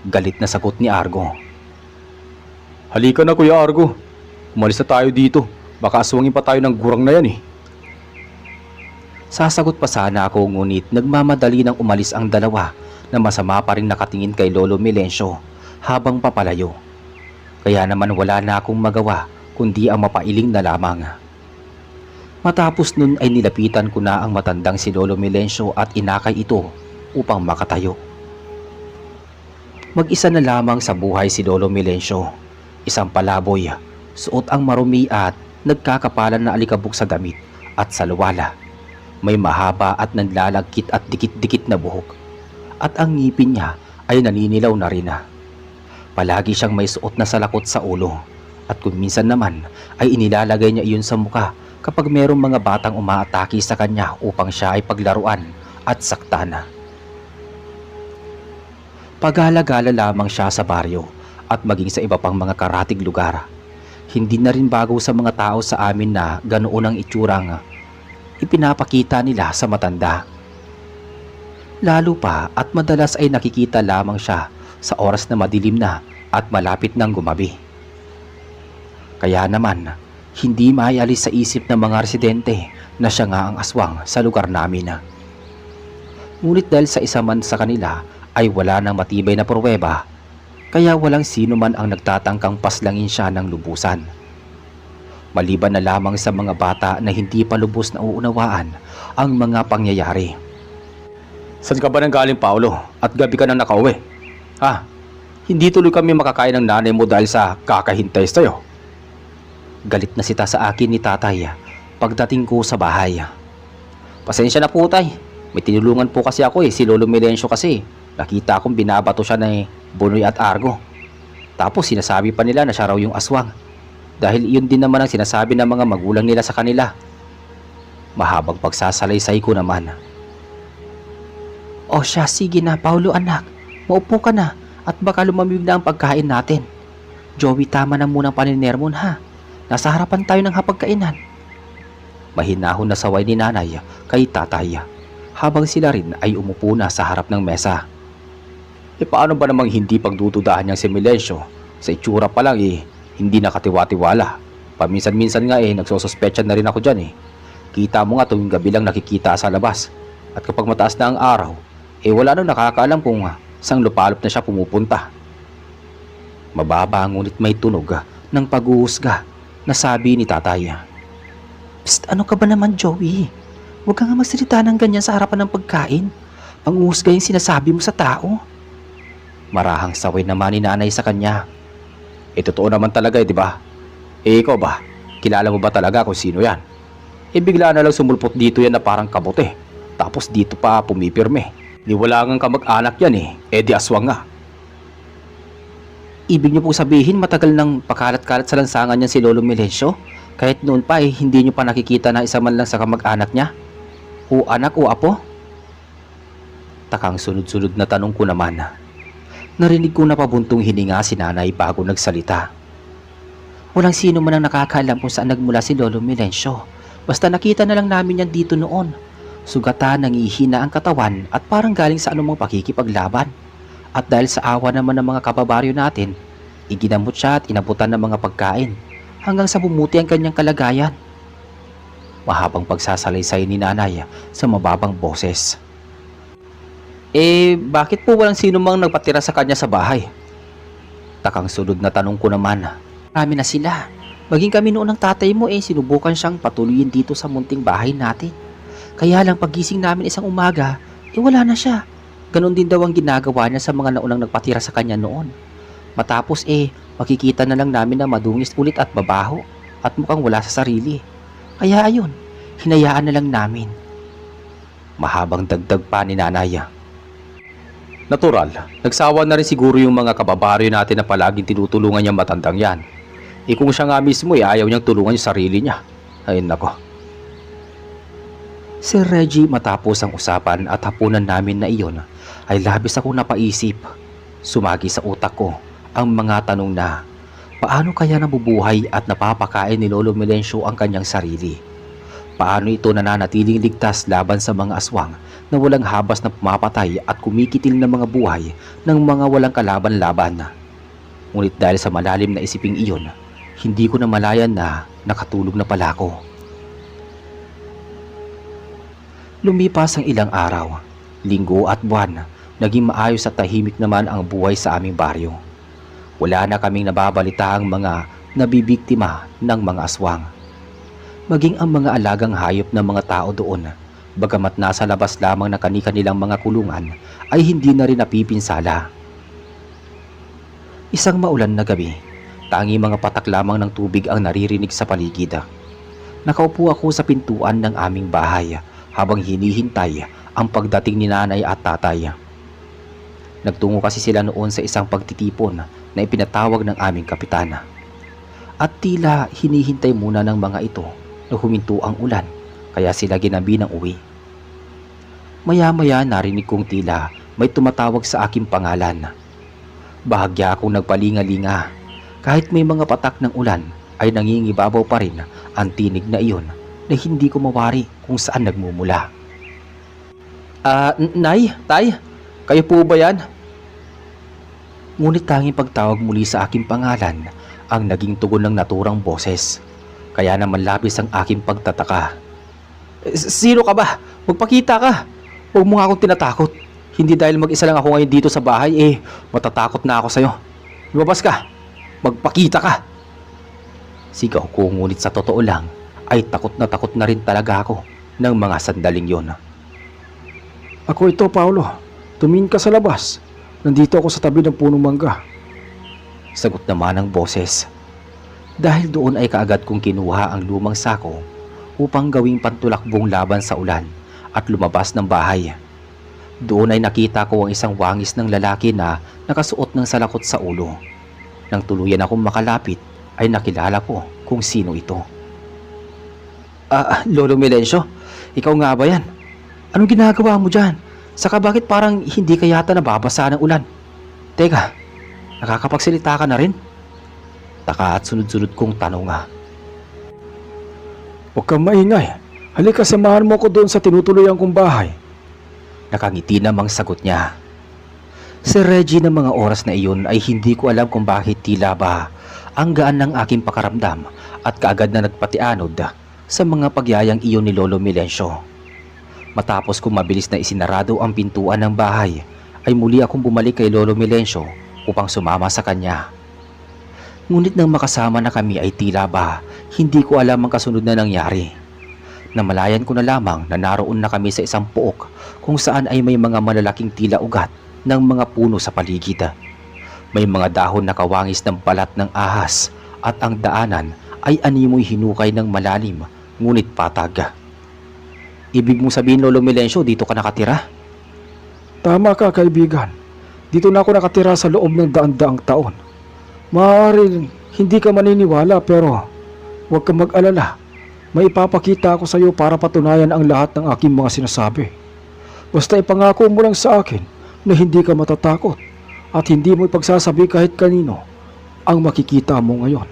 Galit na sagot ni Argo. Halika na Kuya Argo, umalis na tayo dito. Baka aswangin pa tayo ng gurang na yan eh. Sasagot pa sana ako ngunit nagmamadali nang umalis ang dalawa na masama pa rin nakatingin kay Lolo Milencio habang papalayo. Kaya naman wala na akong magawa kundi ang mapailing na lamang. Matapos nun ay nilapitan ko na ang matandang si Lolo Milencio at inakay ito upang makatayo. Mag-isa na lamang sa buhay si Lolo Milencio. Isang palaboy, suot ang marumi at nagkakapalan na alikabok sa damit at sa luwala. May mahaba at nanlalagkit at dikit-dikit na buhok. At ang ngipin niya ay naninilaw na rin. Palagi siyang may suot na salakot sa ulo. At kung minsan naman ay inilalagay niya iyon sa muka kapag merong mga batang umaatake sa kanya upang siya ay paglaruan at saktan. Pagala-gala lamang siya sa baryo at maging sa iba pang mga karatig lugar. Hindi na rin bago sa mga tao sa amin na ganoon ang itsurang ipinapakita nila sa matanda. Lalo pa at madalas ay nakikita lamang siya sa oras na madilim na at malapit ng gumabi. Kaya naman, hindi maialis sa isip ng mga residente na siya nga ang aswang sa lugar namin. Ngunit dahil sa isa man sa kanila ay wala nang matibay na pruweba, kaya walang sino man ang nagtatangkang paslangin siya ng lubusan. maliban na lamang sa mga bata na hindi pa lubos na uunawaan ang mga pangyayari. Saan ka ba nang galing, Paolo? At gabi ka nang nakauwi? Ha? Hindi tuloy kami makakain ng nanay mo dahil sa kakahintay sa'yo. Galit na sita sa akin ni tatay pagdating ko sa bahay. Pasensya na po tay, may tinulungan po kasi ako si Lolo Melencio kasi. Nakita akong binabato siya ng Bunoy at Argo. Tapos sinasabi pa nila na siya raw yung aswang. Dahil iyon din naman ang sinasabi ng mga magulang nila sa kanila. Mahabang pagsasalaysay ko naman. O siya, sige na Paulo anak, maupo ka na at baka lumamig na ang pagkain natin. Joey, tama na munang paninermon ha. Nasa harapan tayo ng hapagkainan. Mahinahon na saway ni nanay kay tatay habang sila rin ay umupo na sa harap ng mesa. Paano ba namang hindi pagdududahan niyang si Melencio? Sa itsura pa lang hindi nakatiwa-tiwala. Paminsan-minsan nga nagsosospetsa na rin ako dyan Kita mo nga tuwing gabi lang nakikita sa labas. At kapag mataas na ang araw, wala nang nakakaalam kung saan lupalop na siya pumupunta. Mababa ngunit may tunog ng paghuhusga na sabi ni tatay. Psst, ano ka ba naman Joey? Huwag ka nga magsalita ng ganyan sa harapan ng pagkain. Panghuhusga yung sinasabi mo sa tao. Marahang saway naman ni nanay sa kanya. Totoo naman talaga di ba? Ikaw ba? Kilala mo ba talaga kung sino yan? Bigla na lang sumulpot dito yan na parang kabote. Tapos dito pa pumipirme. Niwala ngang kamag-anak yan di aswang nga. Ibig niyo po sabihin matagal nang pakalat-kalat sa lansangan niyan si Lolo Melencio? Kahit noon pa hindi niyo pa nakikita na isa man lang sa kamag-anak niya? O anak o apo? Takang sunod-sunod na tanong ko naman. Narinig ko na pabuntong hininga si nanay bago nagsalita. Walang sino man ang nakakaalam kung saan nagmula si Lolo Melencio. Basta nakita na lang namin yan dito noon. Sugatan, nangihina ang katawan at parang galing sa anumang pakikipaglaban. At dahil sa awa naman ng mga kababaryo natin, iginamot siya at inabutan ng mga pagkain hanggang sa bumuti ang kanyang kalagayan. Mahabang pagsasalaysay ni nanay sa mababang boses. Bakit po walang sino mang nagpatira sa kanya sa bahay? Takang sunod na tanong ko naman. Marami na sila. Maging kami noon ng tatay mo sinubukan siyang patuloyin dito sa munting bahay natin. Kaya lang pagising namin isang umaga, wala na siya. Ganon din daw ang ginagawa niya sa mga naunang nagpatira sa kanya noon. Matapos makikita na lang namin na madungis ulit at babaho at mukhang wala sa sarili. Kaya ayun, hinayaan na lang namin. Mahabang dagdag pa ni nanay. Natural, nagsawa na rin siguro yung mga kababaryo natin na palaging tinutulungan niyang matandang yan. Kung siya nga mismo ayaw niyang tulungan yung sarili niya. Ay nako. Sir Reggie, matapos ang usapan at hapunan namin na iyon, ay labis akong napaisip. Sumagi sa utak ko ang mga tanong na, paano kaya nabubuhay at napapakain ni Lolo Melencio ang kanyang sarili? Paano ito nananatiling ligtas laban sa mga aswang na walang habas na pumapatay at kumikitil ng mga buhay ng mga walang kalaban-laban? Ngunit dahil sa malalim na isiping iyon, hindi ko na malayan na nakatulog na pala ako. Lumipas ang ilang araw, linggo at buwan, naging maayos at tahimik naman ang buhay sa aming baryo. Wala na kaming nababalitaang mga nabibiktima ng mga aswang. Maging ang mga alagang hayop ng mga tao doon, bagamat nasa labas lamang na kani-kanilang mga kulungan, ay hindi na rin napipinsala. Isang maulan na gabi, tangi mga patak lamang ng tubig ang naririnig sa paligid. Nakaupo ako sa pintuan ng aming bahay habang hinihintay ang pagdating ni nanay at tatay. Nagtungo kasi sila noon sa isang pagtitipon na ipinatawag ng aming kapitana. At tila hinihintay muna ng mga ito na huminto ang ulan, kaya sila ginabi ng uwi. Maya-maya narinig kong tila may tumatawag sa aking pangalan. Bahagya akong nagpalinga-linga. Kahit may mga patak ng ulan ay nangingibabaw pa rin ang tinig na iyon na hindi ko mawari kung saan nagmumula. Nay, tay, kayo po ba yan? Ngunit tanging pagtawag muli sa aking pangalan ang naging tugon ng naturang boses. Kaya naman labis ang aking pagtataka. Sino ka ba? Magpakita ka. Huwag mo nga akong tinatakot. Hindi dahil mag-isa lang ako ngayon dito sa bahay, matatakot na ako sa'yo. Lumabas ka. Magpakita ka. Sigaw ko, ngunit sa totoo lang ay takot na rin talaga ako ng mga sandaling yon. Ako ito, Paolo. Tumingin ka sa labas. Nandito ako sa tabi ng punong mangga. Sagot naman ng boses. Dahil doon ay kaagad kong kinuha ang lumang sako upang gawing pantulakbong laban sa ulan at lumabas ng bahay. Doon ay nakita ko ang isang wangis ng lalaki na nakasuot ng salakot sa ulo. Nang tuluyan akong makalapit ay nakilala ko kung sino ito. Lolo Melencio, ikaw nga ba yan? Anong ginagawa mo dyan? Saka bakit parang hindi ka yata nababasa ng ulan? Teka, nakakapagsalita ka na rin? Taka at sunod-sunod kong tanong nga. Huwag kang maingay. Halika, samahan mo ko doon sa tinutuluyan kong bahay. Nakangiti namang sagot niya. Si Reggie ng mga oras na iyon ay hindi ko alam kung bakit tila ba ang gaan ng aking pakaramdam at kaagad na nagpatianod sa mga pagyayang iyon ni Lolo Melencio. Matapos kong mabilis na isinarado ang pintuan ng bahay, ay muli akong bumalik kay Lolo Melencio upang sumama sa kanya. Ngunit nang makasama na kami ay tila ba hindi ko alam ang kasunod na nangyari. Namalayan ko na lamang na naroon na kami sa isang puok kung saan ay may mga malalaking tila ugat ng mga puno sa paligid. May mga dahon na kawangis ng balat ng ahas at ang daanan ay animoy hinukay ng malalim ngunit patag. Ibig mong sabihin, Lolo Melencio, dito ka nakatira? Tama ka, kaibigan. Dito na ako nakatira sa loob ng daan-daang taon. Maaaring hindi ka maniniwala pero huwag kang mag-alala. May ipapakita ako sa iyo para patunayan ang lahat ng aking mga sinasabi. Basta ipangako mo lang sa akin na hindi ka matatakot at hindi mo ipagsasabi kahit kanino ang makikita mo ngayon.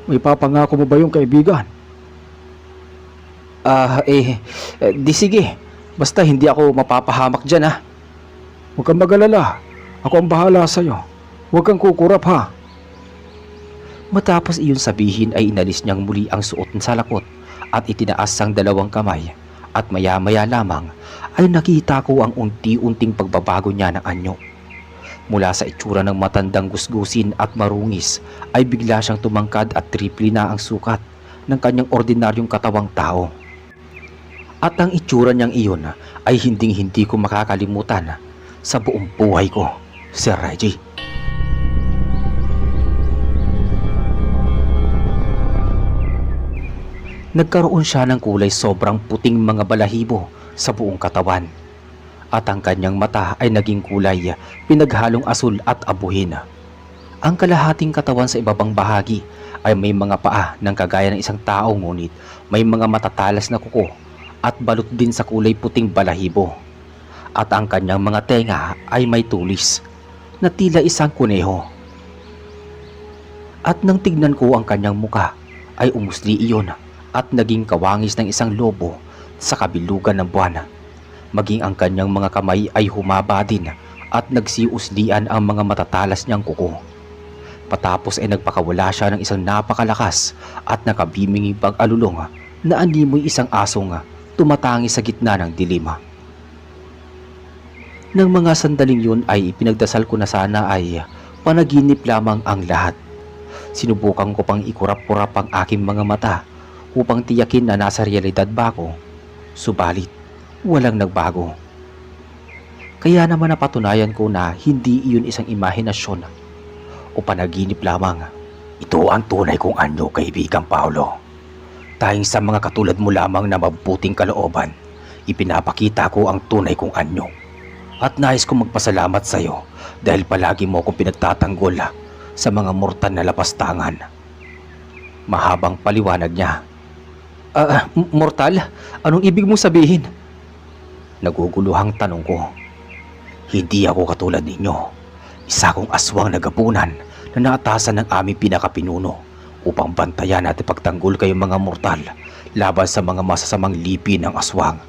May papangako mo ba yung kaibigan? Di sige. Basta hindi ako mapapahamak dyan, ha? Huwag kang mag-alala. Ako ang bahala sa iyo. Huwag kang kukurap, ha? Matapos iyon sabihin ay inalis niyang muli ang suot ng salakot at itinaas ang dalawang kamay at maya-maya lamang ay nakita ko ang unti-unting pagbabago niya ng anyo. Mula sa itsura ng matandang gusgusin at marungis ay bigla siyang tumangkad at triple na ang sukat ng kanyang ordinaryong katawang tao. At ang itsura niyang iyon ay hinding-hindi ko makakalimutan sa buong buhay ko, Sir Reggie. Nagkaroon siya ng kulay sobrang puting mga balahibo sa buong katawan. At ang kanyang mata ay naging kulay pinaghalong asul at abuhin. Ang kalahating katawan sa ibabang bahagi ay may mga paa ng kagaya ng isang tao, ngunit may mga matatalas na kuko at balot din sa kulay puting balahibo. At ang kanyang mga tenga ay may tulis na tila isang kuneho. At nang tignan ko ang kanyang muka ay umusli iyon at naging kawangis ng isang lobo sa kabilugan ng buwan. Maging ang kanyang mga kamay ay humaba din at nagsiuslian ang mga matatalas niyang kuko. Patapos ay nagpakawala siya ng isang napakalakas at nakabiminging pag-alulong na animoy isang asong tumatangi sa gitna ng dilim. Nang mga sandaling yun ay pinagdasal ko na sana ay panaginip lamang ang lahat. Sinubukan ko pang ikurap-kurap ang aking mga mata upang tiyakin na nasa realidad ba ako. Subalit, walang nagbago. Kaya naman napatunayan ko na hindi iyon isang imahinasyon o panaginip lamang. Ito ang tunay kong anyo, kaibigang Paolo. Tayong sa mga katulad mo lamang na mabuting kalooban, ipinapakita ko ang tunay kong anyo. At nais kong magpasalamat sa iyo dahil palagi mo akong pinagtatanggol sa mga mortal na lapastangan. Mahabang paliwanag niya. Mortal? Anong ibig mong sabihin? Naguguluhang tanong ko. Hindi ako katulad ninyo. Isa kong aswang na gabunan na naatasan ng aming pinakapinuno upang bantayan at ipagtanggol kayong mga mortal laban sa mga masasamang lipi ng aswang.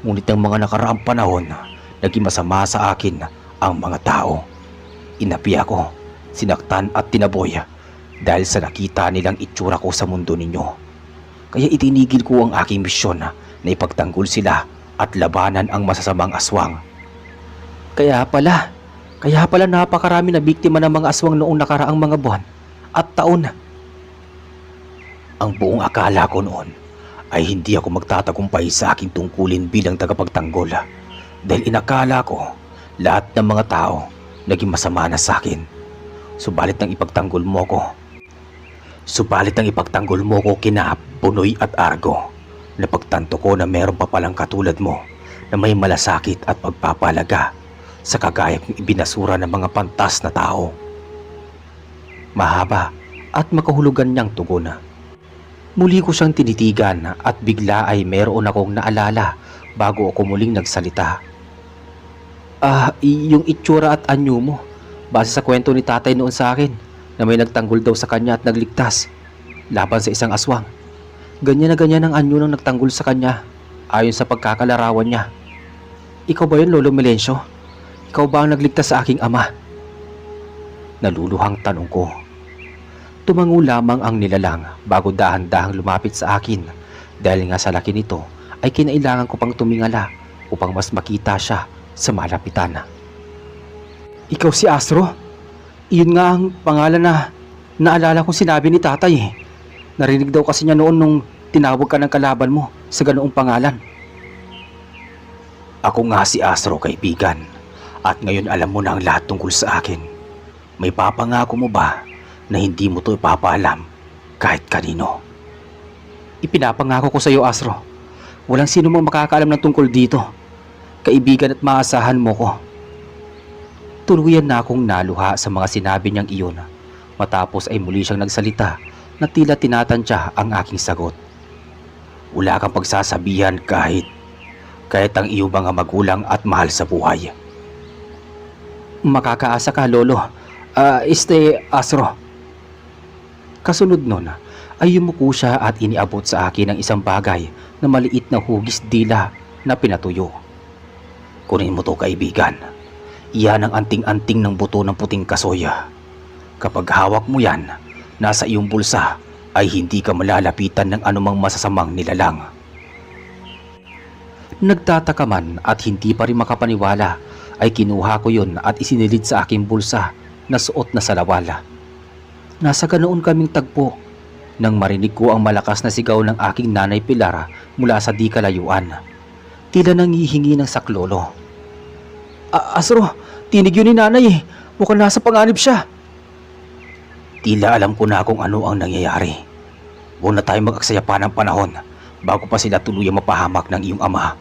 Ngunit ng mga nakaraang panahon, naging masama sa akin ang mga tao. Inapi ako, sinaktan at tinaboy dahil sa nakita nilang itsura ko sa mundo ninyo. Kaya itinigil ko ang aking misyon na ipagtanggol sila at labanan ang masasamang aswang. Kaya pala napakarami na biktima ng mga aswang noong nakaraang mga buwan at taon. Ang buong akala ko noon ay hindi ako magtatagumpay sa aking tungkulin bilang tagapagtanggol dahil inakala ko lahat ng mga tao naging masama na sa akin. Subalit nang ipagtanggol mo ko kina Punoy at Argo, napagtanto ko na meron pa palang katulad mo na may malasakit at pagpapalaga sa kagaya kong ibinasura ng mga pantas na tao. Mahaba at makahulugan niyang tugon. Muli ko siyang tinitigan at bigla ay meron akong naalala bago ako muling nagsalita. Yung itsura at anyo mo, base sa kwento ni tatay noon sa akin na may nagtanggol daw sa kanya at nagligtas laban sa isang aswang. Ganyan na ganyan ang anyo ng nagtanggol sa kanya ayon sa pagkakalarawan niya. Ikaw ba yun, Lolo Melencio? Ikaw ba ang nagligtas sa aking ama? Naluluhang tanong ko. Tumango lamang ang nilalang bago dahan-dahang lumapit sa akin dahil nga sa laki nito ay kinailangan ko pang tumingala upang mas makita siya sa malapitan. Ikaw si Astro? Iyon nga ang pangalan na naalala kong sinabi ni tatay eh. Narinig daw kasi niya noon nung tinawag ka ng kalaban mo sa ganoong pangalan. Ako nga si Astro, kaibigan, at ngayon alam mo na ang lahat tungkol sa akin. May papangako mo ba na hindi mo to ipapaalam kahit kanino? Ipinapangako ko sa iyo, Astro. Walang sino mang makakaalam ng tungkol dito. Kaibigan at maasahan mo ko. Tuluyan na akong naluha sa mga sinabi niyang iyon matapos ay muli siyang nagsalita na tila tinatantya ang aking sagot. Wala kang pagsasabihan kahit ang iyong mga magulang at mahal sa buhay. Makakaasa ka, Lolo. Astro. Kasunod nun ay yumuko siya at iniabot sa akin ang isang bagay na maliit na hugis dila na pinatuyo. Kunin mo to, kaibigan. Iyan ang anting-anting ng buto ng puting kasoya. Kapag hawak mo yan, nasa iyong bulsa ay hindi ka malalapitan ng anumang masasamang nilalang. Nagtataka man at hindi pa rin makapaniwala ay kinuha ko yun at isinilid sa aking bulsa na suot na salawala. Nasa ganoon kaming tagpo nang marinig ko ang malakas na sigaw ng aking nanay Pilara mula sa di kalayuan. Tila nangihingi ng saklolo. Astro, tinig yun ni nanay eh. Mukhang nasa panganib siya. Tila alam ko na kung ano ang nangyayari. Huwag na tayo mag-aksaya pa ng panahon bago pa sila tuluyang mapahamak ng iyong ama.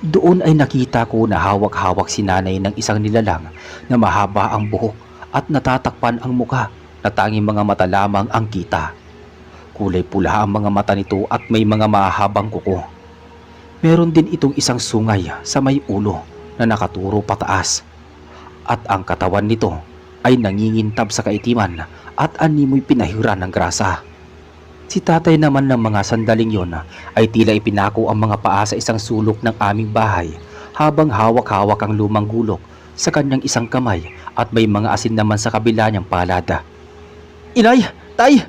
Doon ay nakita ko na hawak-hawak si nanay ng isang nilalang na mahaba ang buhok at natatakpan ang muka na tanging mga mata lamang ang kita. Kulay pula ang mga mata nito at may mga mahabang kuko. Meron din itong isang sungay sa may ulo na nakaturo pataas. At ang katawan nito ay nangingintab sa kaitiman at animoy pinahiran ng grasa. Si tatay naman ng mga sandaling yon ay tila ipinako ang mga paa sa isang sulok ng aming bahay habang hawak-hawak ang lumang gulok sa kanyang isang kamay at may mga asin naman sa kabila niyang palada. Inay! Tay!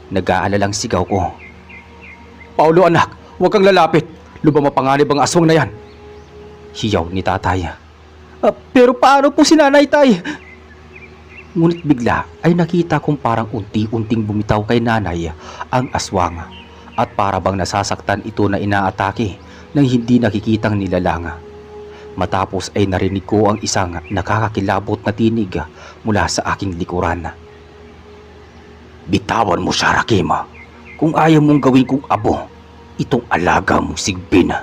Nag-aalalang sigaw ko. Paulo anak, huwag kang lalapit. Lubang mapanganib ang aswang na yan. Hiyaw ni tatay. Pero paano po si nanay, tay? Ngunit bigla ay nakita kong parang unti-unting bumitaw kay nanay ang aswang at para bang nasasaktan ito na inaatake ng hindi nakikitang nilalang. Matapos ay narinig ko ang isang nakakakilabot na tinig mula sa aking likuran. Bitawan mo siya, Rakim. Kung ayaw mong gawin kong abo, itong alaga mong sigbin.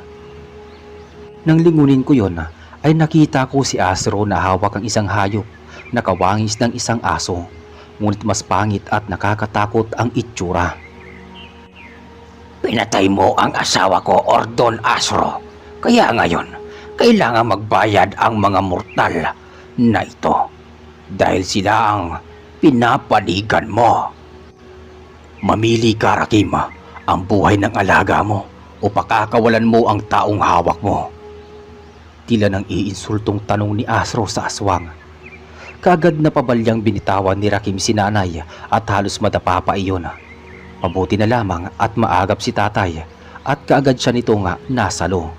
Nang lingunin ko yon, ay nakita ko si Astro na hawak ang isang hayop na kawangis ng isang aso, ngunit mas pangit at nakakatakot ang itsura. Pinatay mo ang asawa ko, Ordon Astro. Kaya ngayon, kailangan magbayad ang mga mortal na ito dahil sila ang pinapanigan mo. Mamili ka, Rakim, ang buhay ng alaga mo o pakakawalan mo ang taong hawak mo. Tila nang iinsultong tanong ni Astro sa aswang. Kaagad na pabalyang binitawan ni Rakim si nanay at halos madapa pa iyon. Mabuti na lamang at maagap si tatay at kaagad siya nito nga nasalo.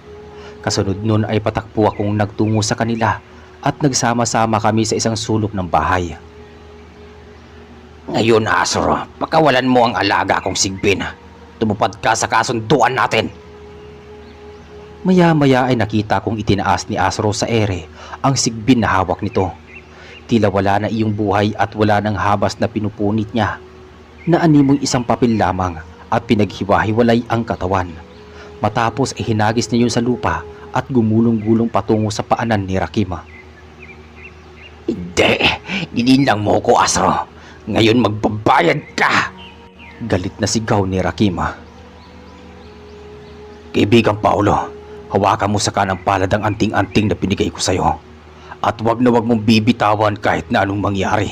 Kasunod nun ay patakbo akong nagtungo sa kanila at nagsama-sama kami sa isang sulok ng bahay. Ngayon, Asro, pakawalan mo ang alaga kong sigbin. Tumupad ka sa kasunduan natin. Maya-maya ay nakita kong itinaas ni Asro sa ere ang sigbin na hawak nito. Tila wala na iyong buhay at wala nang habas na pinupunit niya. Naanimoy isang papel lamang at pinaghiwa-hiwalay ang katawan. Matapos ay hinagis niya yun sa lupa at gumulong-gulong patungo sa paanan ni Rakima. Hindi, nilinlang mo ko, Asro. Ngayon magbabayad ka! Galit na sigaw ni Rakima. Kaibigang Paulo, hawakan mo sa kanang palad ang anting-anting na binigay ko sa'yo. At wag na wag mong bibitawan kahit na anong mangyari,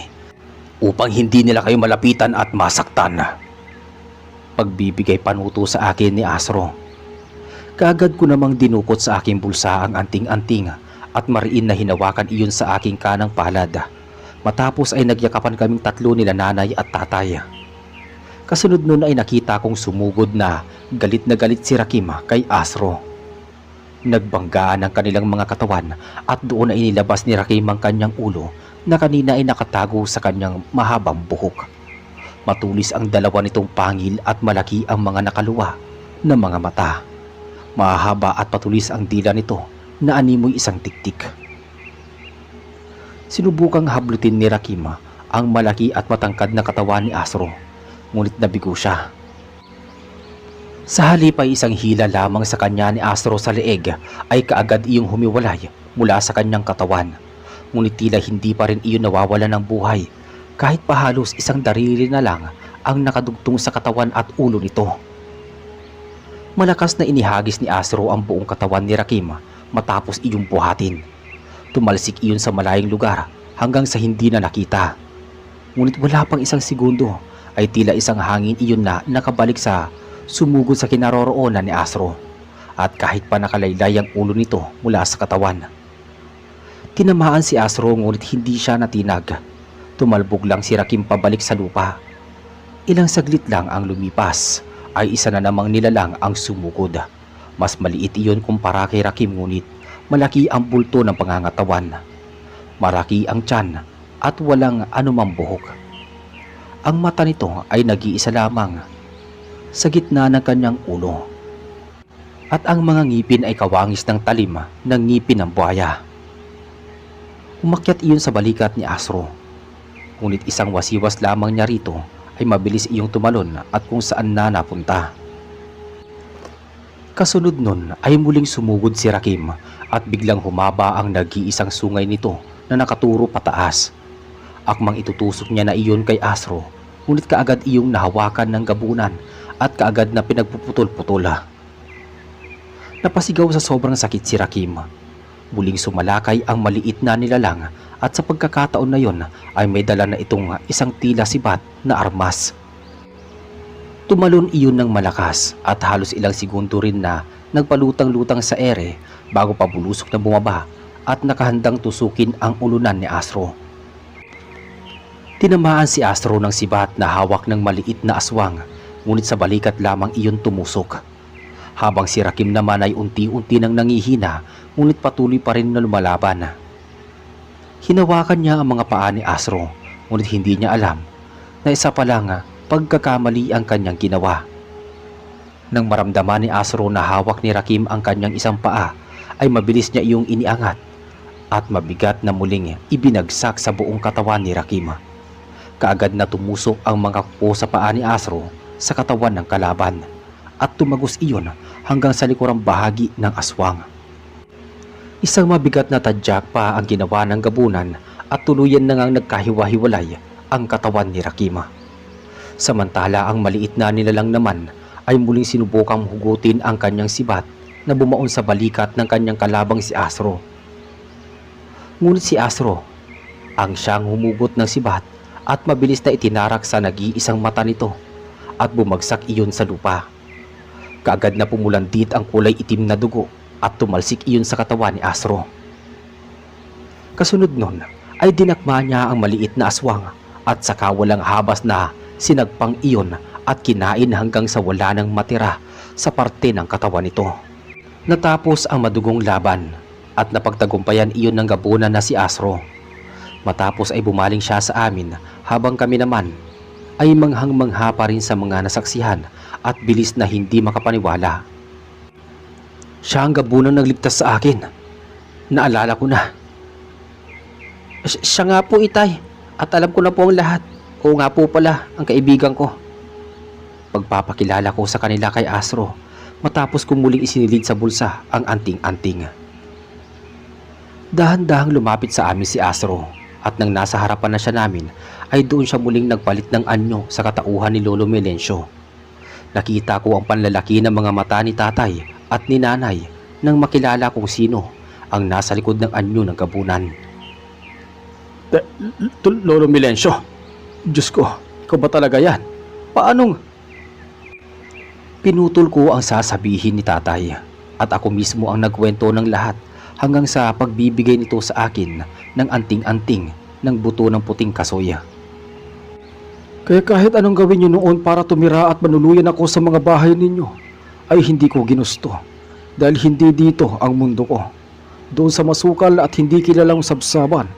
upang hindi nila kayo malapitan at masaktan. Pagbibigay panuto sa akin ni Asro. Kaagad ko namang dinukot sa aking bulsa ang anting-anting at mariin na hinawakan iyon sa aking kanang palad. Matapos ay nagyakapan kaming tatlo nila nanay at tatay. Kasunod nun ay nakita kong sumugod na galit si Rakima kay Asro. Nagbanggaan ang kanilang mga katawan at doon ay inilabas ni Rakima ang kanyang ulo na kanina ay nakatago sa kanyang mahabang buhok. Matulis ang dalawa nitong pangil at malaki ang mga nakaluwa na mga mata. Mahaba at patulis ang dila nito na animoy isang tiktik. Sinubukang hablutin ni Rakima ang malaki at matangkad na katawan ni Asro, ngunit nabigo siya. Sa halip ay isang hila lamang sa kanya ni Asro sa leeg ay kaagad iyong humiwalay mula sa kanyang katawan. Ngunit tila hindi pa rin iyon nawawala ng buhay kahit pa halos isang darili na lang ang nakadugtong sa katawan at ulo nito. Malakas na inihagis ni Asro ang buong katawan ni Rakima matapos iyong buhatin. Tumalsik iyon sa malayong lugar hanggang sa hindi na nakita. Ngunit wala pang isang segundo ay tila isang hangin iyon na nakabalik sa sumugod sa kinaroroonan ni Asro at kahit pa nakalaylay ang ulo nito mula sa katawan. Tinamaan si Asro ngunit hindi siya natinag. Tumalbog lang si Rakim pabalik sa lupa. Ilang saglit lang ang lumipas ay isa na namang nilalang ang sumugod. Mas maliit iyon kumpara kay Rakim ngunit malaki ang bulto ng pangangatawan. Maraki ang tiyan at walang anumang buhok. Ang mata nito ay nag-iisa lamang sa gitna ng kanyang ulo. At ang mga ngipin ay kawangis ng talim ng ngipin ng buhaya. Umakyat iyon sa balikat ni Asro. Ngunit isang wasiwas lamang niya rito ay mabilis iyong tumalon at kung saan na napunta. Kasunod nun ay muling sumugod si Rakim at biglang humaba ang nag-iisang sungay nito na nakaturo pataas. Akmang itutusok niya na iyon kay Asro, ngunit kaagad iyong nahawakan ng gabunan at kaagad na pinagpuputol-putol. Napasigaw sa sobrang sakit si Rakim. Muling sumalakay ang maliit na nilalang at sa pagkakataon na yon ay may dala na itong isang tila sibat na armas. Tumalon iyon ng malakas at halos ilang segundo rin na nagpalutang-lutang sa ere bago pa bulusok na bumaba at nakahandang tusukin ang ulunan ni Asro. Tinamaan si Asro ng sibat na hawak ng maliit na aswang, ngunit sa balikat lamang iyon tumusok. Habang si Rakim naman ay unti-unti nang nangihina, ngunit patuloy pa rin na lumalaban. Hinawakan niya ang mga paa ni Asro, ngunit hindi niya alam na isa pa lang pagkakamali ang kanyang ginawa. Nang maramdaman ni Asro na hawak ni Rakim ang kanyang isang paa, ay mabilis niya iyong iniangat at mabigat na muling ibinagsak sa buong katawan ni Rakim. Kaagad na tumusok ang mga kuko sa paa ni Asro sa katawan ng kalaban at tumagos iyon hanggang sa likurang bahagi ng aswang. Isang mabigat na tadyak pa ang ginawa ng gabunan at tuluyan na ngang nagkahiwa-hiwalay ang katawan ni Rakim. Samantala ang maliit na nilalang naman ay muling sinubukang hugutin ang kanyang sibat na bumaon sa balikat ng kanyang kalabang si Asro. Ngunit si Asro ang siyang humugot ng sibat at mabilis na itinarak sa nag-iisang mata nito at bumagsak iyon sa lupa. Kaagad na pumulandit ang kulay itim na dugo at tumalsik iyon sa katawan ni Asro. Kasunod nun ay dinakma niya ang maliit na aswang at saka walang habas na sinagpang iyon at kinain hanggang sa wala nang matira sa parte ng katawan nito. Natapos ang madugong laban at napagtagumpayan iyon ng gabunan na si Asro. Matapos ay bumaling siya sa amin habang kami naman ay manghang-mangha pa rin sa mga nasaksihan at bilis na hindi makapaniwala. Siya ang gabunang nagligtas sa akin. Naalala ko na. Siya nga po, Itay, at alam ko na po ang lahat. Oo nga po pala, ang kaibigan ko. Pagpapakilala ko sa kanila kay Astro matapos kong muling isinilid sa bulsa ang anting-anting. Dahan-dahang lumapit sa amin si Astro at nang nasa harapan na siya namin ay doon siya muling nagpalit ng anyo sa katauhan ni Lolo Melencio. Nakita ko ang panlalaki ng mga mata ni tatay at ni nanay nang makilala kung sino ang nasa likod ng anyo ng gabunan. Lolo Melencio, Diyos ko, ikaw ba talaga yan? Paanong? Pinutol ko ang sasabihin ni tatay at ako mismo ang nagkwento ng lahat hanggang sa pagbibigay nito sa akin ng anting-anting ng buto ng puting kasoya. Kaya kahit anong gawin niyo noon para tumira at manuluyan ako sa mga bahay ninyo, ay hindi ko ginusto. Dahil hindi dito ang mundo ko. Doon sa masukal at hindi kilalang sabsaban,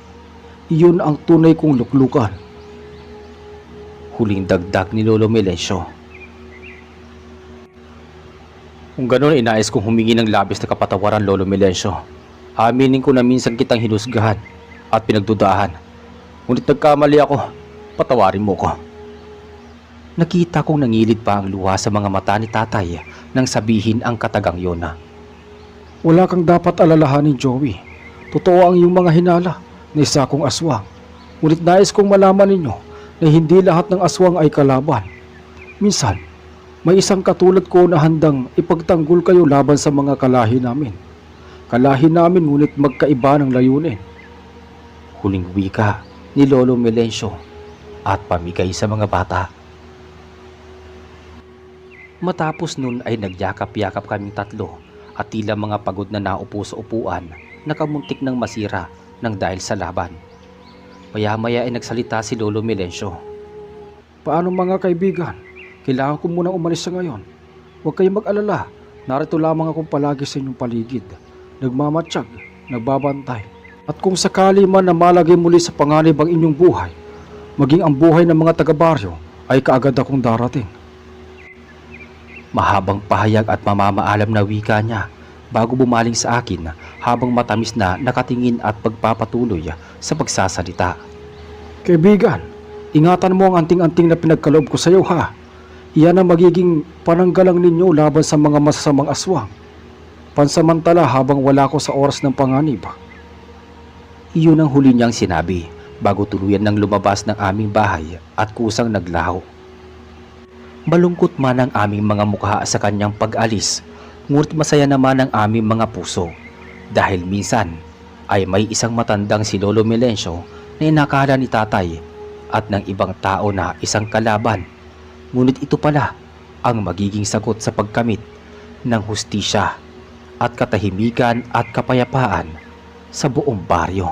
iyon ang tunay kong luklukan. Huling dagdag ni Lolo Melencio. Kung gano'n, inais kong humingi ng labis na kapatawaran, Lolo Melencio. Aminin ko na minsan kitang hinusgahan at pinagdudahan. Ngunit nagkamali ako, patawarin mo ko. Nakita kong nangilid pa ang luha sa mga mata ni tatay nang sabihin ang katagang yon. Wala kang dapat alalahanin, Joey. Totoo ang iyong mga hinala na isa kong aswang. Ngunit nais kong malaman ninyo na hindi lahat ng aswang ay kalaban. Minsan, may isang katulad ko na handang ipagtanggol kayo laban sa mga kalahi namin. Kalahi namin ngunit magkaiba ng layunin. Huling wika ni Lolo Melencio at pamigay sa mga bata. Matapos nun ay nagyakap-yakap kaming tatlo at tila mga pagod na naupo sa upuan na kamuntik ng masira ng dahil sa laban. Maya-maya ay nagsalita si Lolo Melencio. Paano mga kaibigan? Kailangan ko munang umalis sa ngayon. Huwag kayong mag-alala. Narito lamang akong palagi sa inyong paligid. Nagmamatsyag, nagbabantay. At kung sakali man na malagay muli sa panganib ang inyong buhay, maging ang buhay ng mga taga-baryo ay kaagad akong darating. Mahabang pahayag at mamamaalam na wika niya bago bumaling sa akin habang matamis na nakatingin at pagpapatuloy sa pagsasalita. Kaibigan, ingatan mo ang anting-anting na pinagkaloob ko sa iyo, ha? Iyan ang magiging pananggalang ninyo laban sa mga masasamang aswang. Pansamantala habang wala ko sa oras ng panganib. Iyon ang huli niyang sinabi bago tuluyan ng lumabas ng aming bahay at kusang naglaho. Malungkot man ang aming mga mukha sa kanyang pag-alis, ngunit masaya naman ang aming mga puso dahil minsan ay may isang matandang si Lolo Melencio na inakala ni tatay at ng ibang tao na isang kalaban. Ngunit ito pala ang magiging sagot sa pagkamit ng hustisya at katahimikan at kapayapaan sa buong baryo.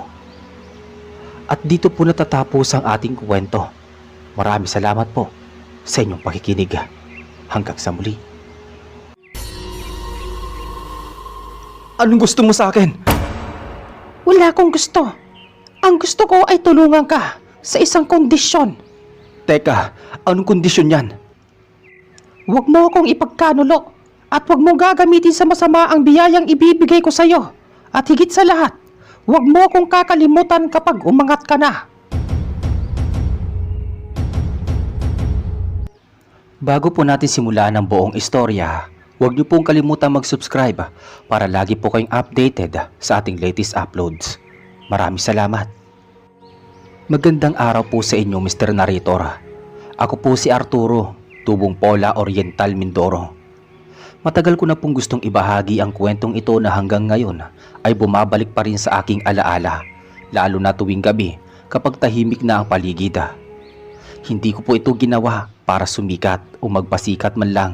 At dito po natatapos ang ating kwento. Maraming salamat po sa inyong pakikinig. Hanggang sa muli. Anong gusto mo sa akin? Wala akong gusto. Ang gusto ko ay tulungan ka sa isang kondisyon. Teka, anong kondisyon yan? Huwag mo akong ipagkanulo at huwag mo gagamitin sa masama ang biyayang ibibigay ko sa iyo. At higit sa lahat, huwag mo akong kakalimutan kapag umangat ka na. Bago po natin simulan ang buong istorya, huwag niyo pong kalimutan mag-subscribe para lagi po kayong updated sa ating latest uploads. Maraming salamat. Magandang araw po sa inyo, Mr. Narrator. Ako po si Arturo, Tubong Pola Oriental, Mindoro. Matagal ko na pong gustong ibahagi ang kwentong ito na hanggang ngayon ay bumabalik pa rin sa aking alaala, lalo na tuwing gabi kapag tahimik na ang paligid. Hindi ko po ito ginawa para sumikat o magpasikat man lang.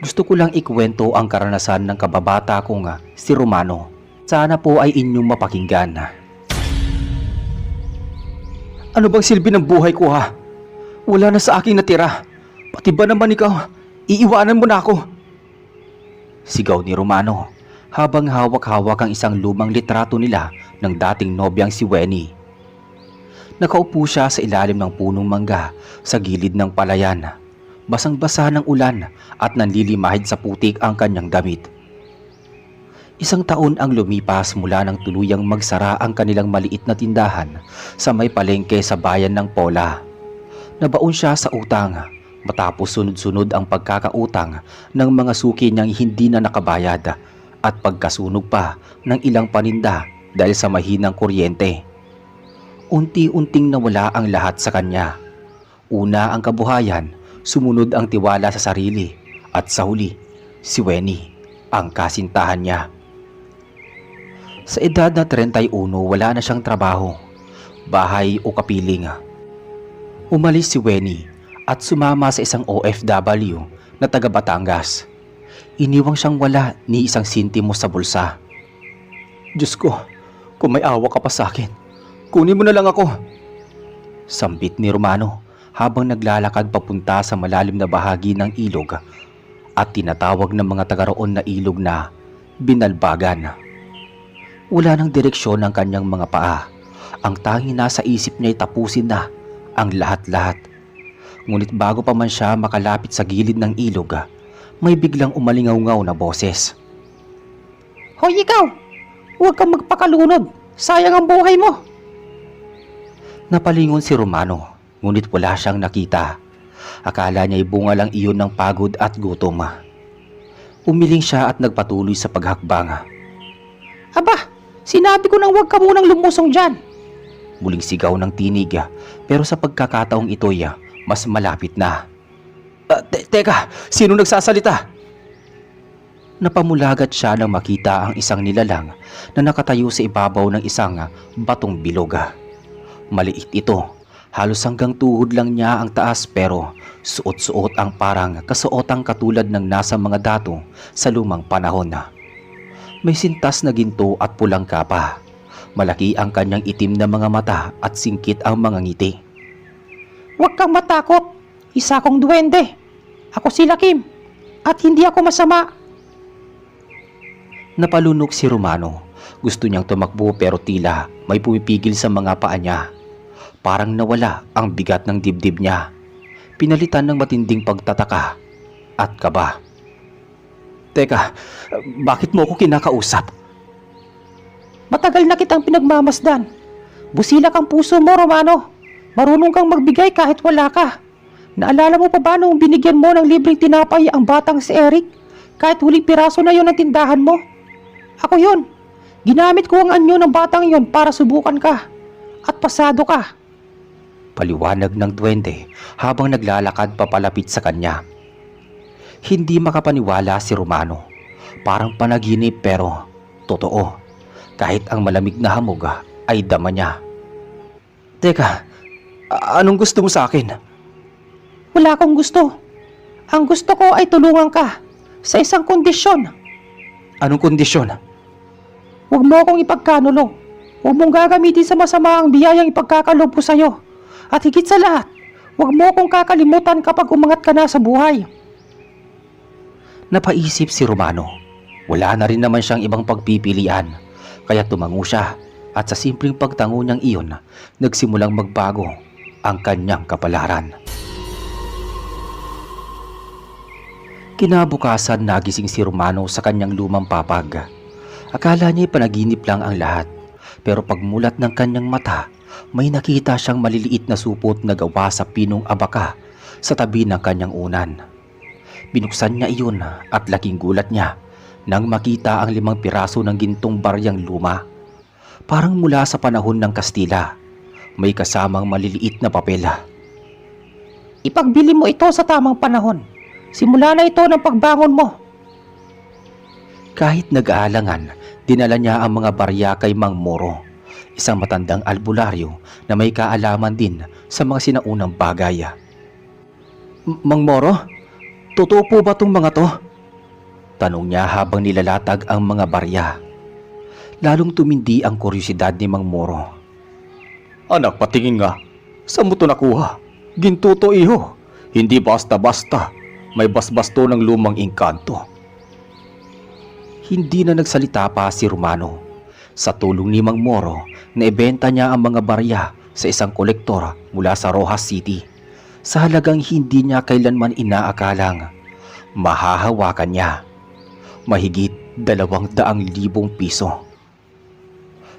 Gusto ko lang ikwento ang karanasan ng kababata kong si Romano. Sana po ay inyong mapakinggan. Ano bang silbi ng buhay ko, ha? Wala na sa akin natira. Pati ba naman ikaw, iiwanan mo na ako? Sigaw ni Romano habang hawak-hawak ang isang lumang litrato nila ng dating nobyang si Wenny. Nakaupo siya sa ilalim ng punong mangga sa gilid ng palayan. Basang-basa ng ulan at nanlilimahid sa putik ang kanyang damit. Isang taon ang lumipas mula nang tuluyang magsara ang kanilang maliit na tindahan sa may palengke sa bayan ng Pola. Nabaon siya sa utang matapos sunod-sunod ang pagkakautang ng mga suki niyang hindi na nakabayad at pagkasunog pa ng ilang paninda dahil sa mahinang kuryente. Unti-unting nawala ang lahat sa kanya. Una ang kabuhayan, sumunod ang tiwala sa sarili at sa huli, si Weni, ang kasintahan niya. Sa edad na 31, wala na siyang trabaho, bahay o kapiling. Umalis si Weni at sumama sa isang OFW na taga Batangas. Iniwang siyang wala ni isang sintimo sa bulsa. Diyos ko, kung may awa ka pa sa akin, kunin mo na lang ako. Sambit ni Romano habang naglalakad papunta sa malalim na bahagi ng ilog at tinatawag ng mga taga roon na ilog na Binalbagan. Wala ng direksyon ang kanyang mga paa. Ang tanging nasa isip niya ay tapusin na ang lahat-lahat. Ngunit bago pa man siya makalapit sa gilid ng ilog, may biglang umalingaw-ngaw na boses. Hoy ikaw! Huwag kang magpakalunod! Sayang ang buhay mo! Napalingon si Romano, ngunit wala siyang nakita. Akala niya ay bunga lang iyon ng pagod at gutom. Umiling siya at nagpatuloy sa paghakbang. Aba! Sinabi ko nang huwag ka munang lumusong dyan! Muling sigaw ng tinig, pero sa pagkakataong ito'y mas malapit na. Teka, sino nagsasalita? Napamulagat siya nang makita ang isang nilalang na nakatayo sa ibabaw ng isang batong bilog. Maliit ito, halos hanggang tuhod lang niya ang taas pero suot-suot ang parang kasuotang katulad ng nasa mga dato sa lumang panahon. May sintas na ginto at pulang kapa. Malaki ang kanyang itim na mga mata at singkit ang mga ngiti. Huwag kang matakot! Isa akong duwende! Ako si Lakim! At hindi ako masama! Napalunok si Romano. Gusto niyang tumakbo pero tila may pumipigil sa mga paa niya. Parang nawala ang bigat ng dibdib niya. Pinalitan ng matinding pagtataka at kaba. Teka, bakit mo ako kinakausap? Matagal na kitang pinagmamasdan. Busilak ang puso mo, Romano. Marunong kang magbigay kahit wala ka. Naalala mo pa ba nung binigyan mo ng libreng tinapay ang batang si Eric? Kahit huling piraso na yon ng tindahan mo? Ako yun. Ginamit ko ang anyo ng batang yon para subukan ka. At pasado ka. Paliwanag ng duwende habang naglalakad papalapit sa kanya. Hindi makapaniwala si Romano. Parang panaginip pero totoo. Kahit ang malamig na hamog ay dama niya. Teka, anong gusto mo sa akin? Wala akong gusto. Ang gusto ko ay tulungan ka sa isang kondisyon. Anong kondisyon? Huwag mo akong ipagkanulo. Huwag mong gagamitin sa masama ang biyayang ipagkakalob ko sa'yo. At higit sa lahat, huwag mo akong kakalimutan kapag umangat ka na sa buhay. Napaisip si Romano. Wala na rin naman siyang ibang pagpipilian. Kaya tumango siya at sa simpleng pagtango niyang iyon, nagsimulang magbago ang kanyang kapalaran. Kinabukasan nagising si Romano sa kanyang lumang papag. Akala niya panaginip lang ang lahat. Pero pagmulat ng kanyang mata, may nakita siyang maliliit na supot na gawa sa pinong abaka sa tabi ng kanyang unan. Binuksan niya iyon at laking gulat niya nang makita ang 5 piraso ng gintong baryang luma. Parang mula sa panahon ng Kastila. May kasamang maliliit na papel. Ipagbili mo ito sa tamang panahon. Simula na ito ng pagbangon mo. Kahit nag-aalangan, dinala niya ang mga barya kay Mang Moro, isang matandang albularyo na may kaalaman din sa mga sinaunang bagay. Mang Moro, totoo po ba tong mga to? Tanong niya habang nilalatag ang mga barya. Lalong tumindi ang kuryosidad ni Mang Moro. Anak, patingin nga. Saan mo to nakuha? Ginto to, iho. Hindi basta-basta. May basbas to ng lumang engkanto. Hindi na nagsalita pa si Romano. Sa tulong ni Mang Moro, naibenta niya ang mga barya sa isang kolektor mula sa Rojas City sa halagang hindi niya kailanman inaakalang mahahawakan niya. Mahigit 200,000 piso.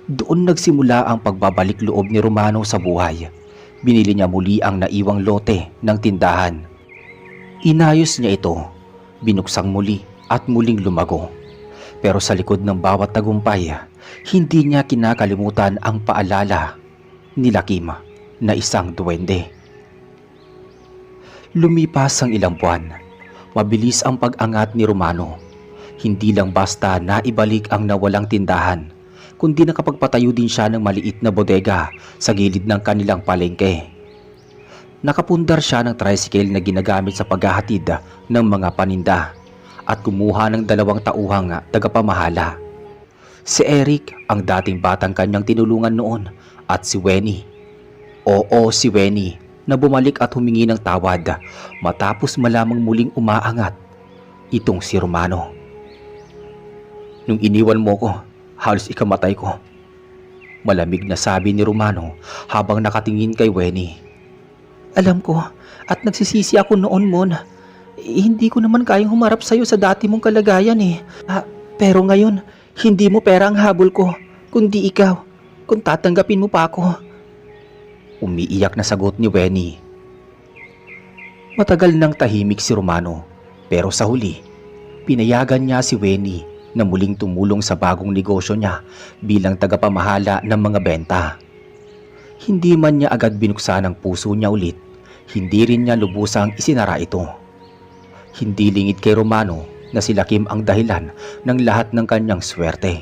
Doon nagsimula ang pagbabalik loob ni Romano sa buhay. Binili niya muli ang naiwang lote ng tindahan. Inayos niya ito, binuksang muli at muling lumago. Pero sa likod ng bawat tagumpay, hindi niya kinakalimutan ang paalala ni Lakim na isang duwende. Lumipas ang ilang buwan. Mabilis ang pag-angat ni Romano. Hindi lang basta naibalik ang nawalang tindahan, kundi nakapagpatayo din siya ng maliit na bodega sa gilid ng kanilang palengke. Nakapundar siya ng tricycle na ginagamit sa paghahatid ng mga paninda at kumuha ng 2 tauhang tagapamahala. Si Eric ang dating batang kanyang tinulungan noon at si Wenny. Oo, si Wenny na bumalik at humingi ng tawad matapos malamang muling umaangat itong si Romano. Nung iniwan mo ko, halos ikamatay ko. Malamig na sabi ni Romano habang nakatingin kay Wenny. Alam ko at nagsisisi ako noon, Mon. Hindi ko naman kayang humarap sa'yo sa dati mong kalagayan eh. Pero ngayon, hindi mo pera ang habol ko, kundi ikaw, kung tatanggapin mo pa ako. Umiiyak na sagot ni Wenny. Matagal nang tahimik si Romano, pero sa huli, pinayagan niya si Wenny na muling tumulong sa bagong negosyo niya bilang tagapamahala ng mga benta. Hindi man niya agad binuksan ang puso niya ulit, hindi rin niya lubusang isinara ito. Hindi lingid kay Romano na si Lakim ang dahilan ng lahat ng kanyang swerte.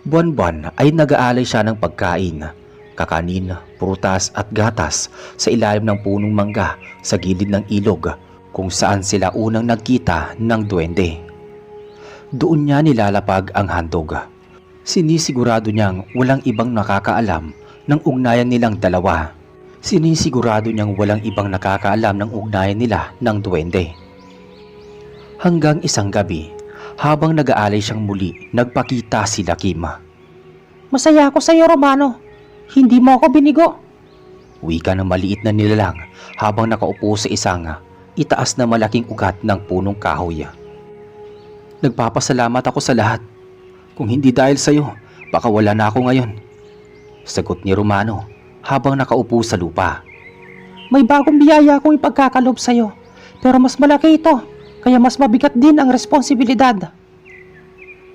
Buwan-buwan ay nag-aalay siya ng pagkain, kakanin, prutas at gatas sa ilalim ng punong mangga sa gilid ng ilog kung saan sila unang nagkita ng duwende. Doon niya nilalapag ang handog. Sinisigurado niyang walang ibang nakakaalam ng ugnayan nilang dalawa. Sinisigurado niyang walang ibang nakakaalam ng ugnayan nila ng duwende. Hanggang isang gabi, habang nag-aalay siyang muli, nagpakita si Lakim. Masaya ako sa iyo, Romano. Hindi mo ako binigo. Wika ng maliit na nilalang habang nakaupo sa isang itaas na malaking ugat ng punong kahoy. Nagpapasalamat ako sa lahat. Kung hindi dahil sa iyo, baka wala na ako ngayon. Sagot ni Romano habang nakaupo sa lupa. May bagong biyaya akong ipagkakalob sa iyo, pero mas malaki ito, kaya mas mabigat din ang responsibilidad.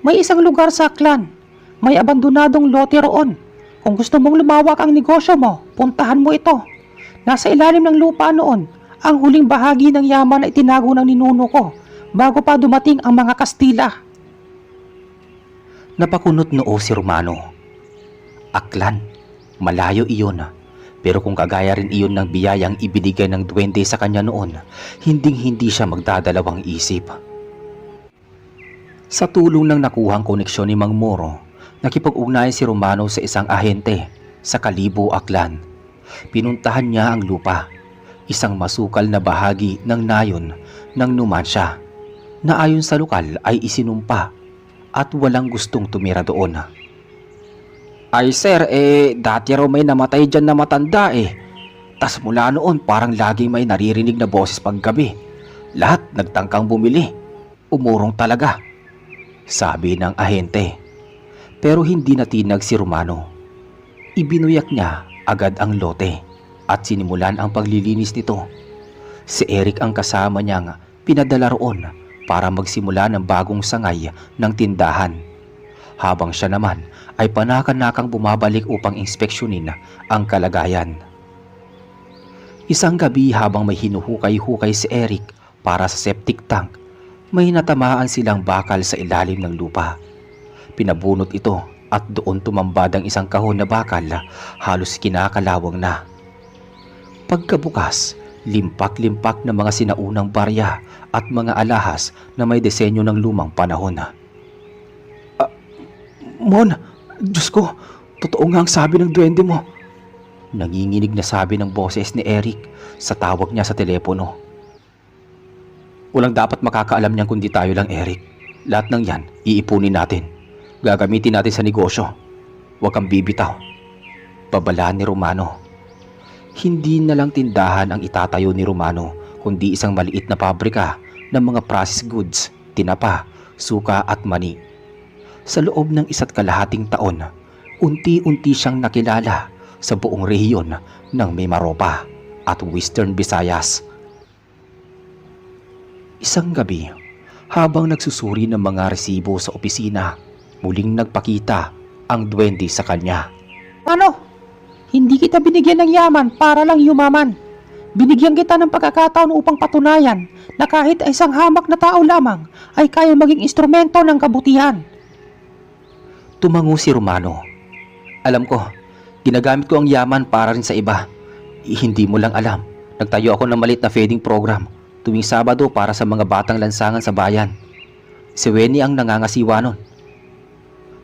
May isang lugar sa Aklan, may abandonadong lote roon. Kung gusto mong lumawak ang negosyo mo, puntahan mo ito. Nasa ilalim ng lupa noon, ang huling bahagi ng yaman na itinago ng ninuno ko bago pa dumating ang mga Kastila. Napakunot noo si Romano. Aklan, malayo iyon. Pero kung kagaya rin iyon ng biyayang ibinigay ng duwende sa kanya noon, hinding-hindi siya magdadalawang isip. Sa tulong ng nakuhang koneksyon ni Mang Moro, nakipag-ugnayan si Romano sa isang ahente sa Kalibo, Aklan. Pinuntahan niya ang lupa, isang masukal na bahagi ng nayon ng Numancia, na ayon sa lokal ay isinumpa at walang gustong tumira doon. Ay sir, dati raw may namatay dyan na matanda Tas mula noon parang laging may naririnig na boses paggabi. Lahat nagtangkang bumili. Umurong talaga, sabi ng ahente. Pero hindi natinag si Romano. Ibinuyak niya agad ang lote at sinimulan ang paglilinis nito. Si Eric ang kasama niyang pinadala roon para magsimula ng bagong sangay ng tindahan. Habang siya naman ay panakan-nakang bumabalik upang inspeksyonin ang kalagayan. Isang gabi habang may hinuhukay-hukay si Eric para sa septic tank, may natamaan silang bakal sa ilalim ng lupa. Pinabunot ito at doon tumambad ang isang kahon na bakal, halos kinakalawang na. Pagkabukas, limpak-limpak na mga sinaunang barya at mga alahas na may disenyo ng lumang panahon. Mon, Diyos ko, totoo nga ang sabi ng duwende mo. Nanginginig na sabi ng boses ni Eric sa tawag niya sa telepono. Walang dapat makakaalam niyan kundi tayo lang, Eric. Lahat ng yan, iipunin natin. Gagamitin natin sa negosyo. Huwag kang bibitaw. Babala ni Romano. Hindi na lang tindahan ang itatayo ni Romano, kundi isang maliit na pabrika ng mga processed goods, tinapa, suka at mani. Sa loob ng 1.5 taon, unti-unti siyang nakilala sa buong rehiyon ng Mimaropa at Western Visayas. Isang gabi, habang nagsusuri ng mga resibo sa opisina, muling nagpakita ang duwende sa kanya. Ano? Hindi kita binigyan ng yaman para lang yumaman. Binigyan kita ng pagkakataon upang patunayan na kahit isang hamak na tao lamang ay kaya maging instrumento ng kabutihan. Tumango si Romano. Alam ko, ginagamit ko ang yaman para rin sa iba. Hindi mo lang alam, nagtayo ako ng maliit na feeding program tuwing Sabado para sa mga batang lansangan sa bayan. Si Weni ang nangangasiwa nun.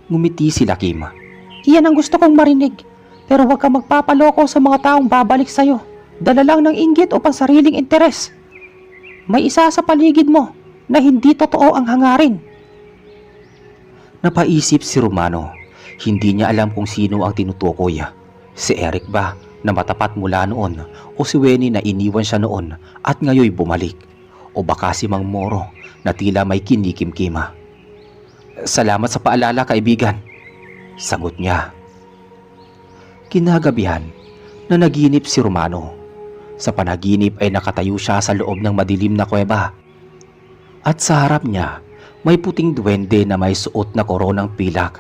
Ngumiti si Lakim. Iyan ang gusto kong marinig. Pero huwag kang magpapaloko sa mga taong babalik sa'yo. Dala lang ng inggit o pansariling interes. May isa sa paligid mo na hindi totoo ang hangarin. Napaisip si Romano. Hindi niya alam kung sino ang tinutukoy. Si Eric ba na matapat mula noon o si Weni na iniwan siya noon at ngayoy bumalik? O baka si Mang Moro na tila may kinikimkima? Salamat sa paalala, kaibigan, sagot niya. Kinagabihan, na naginip si Romano. Sa panaginip ay nakatayo siya sa loob ng madilim na kuweba. At sa harap niya, may puting duwende na may suot na koronang pilak.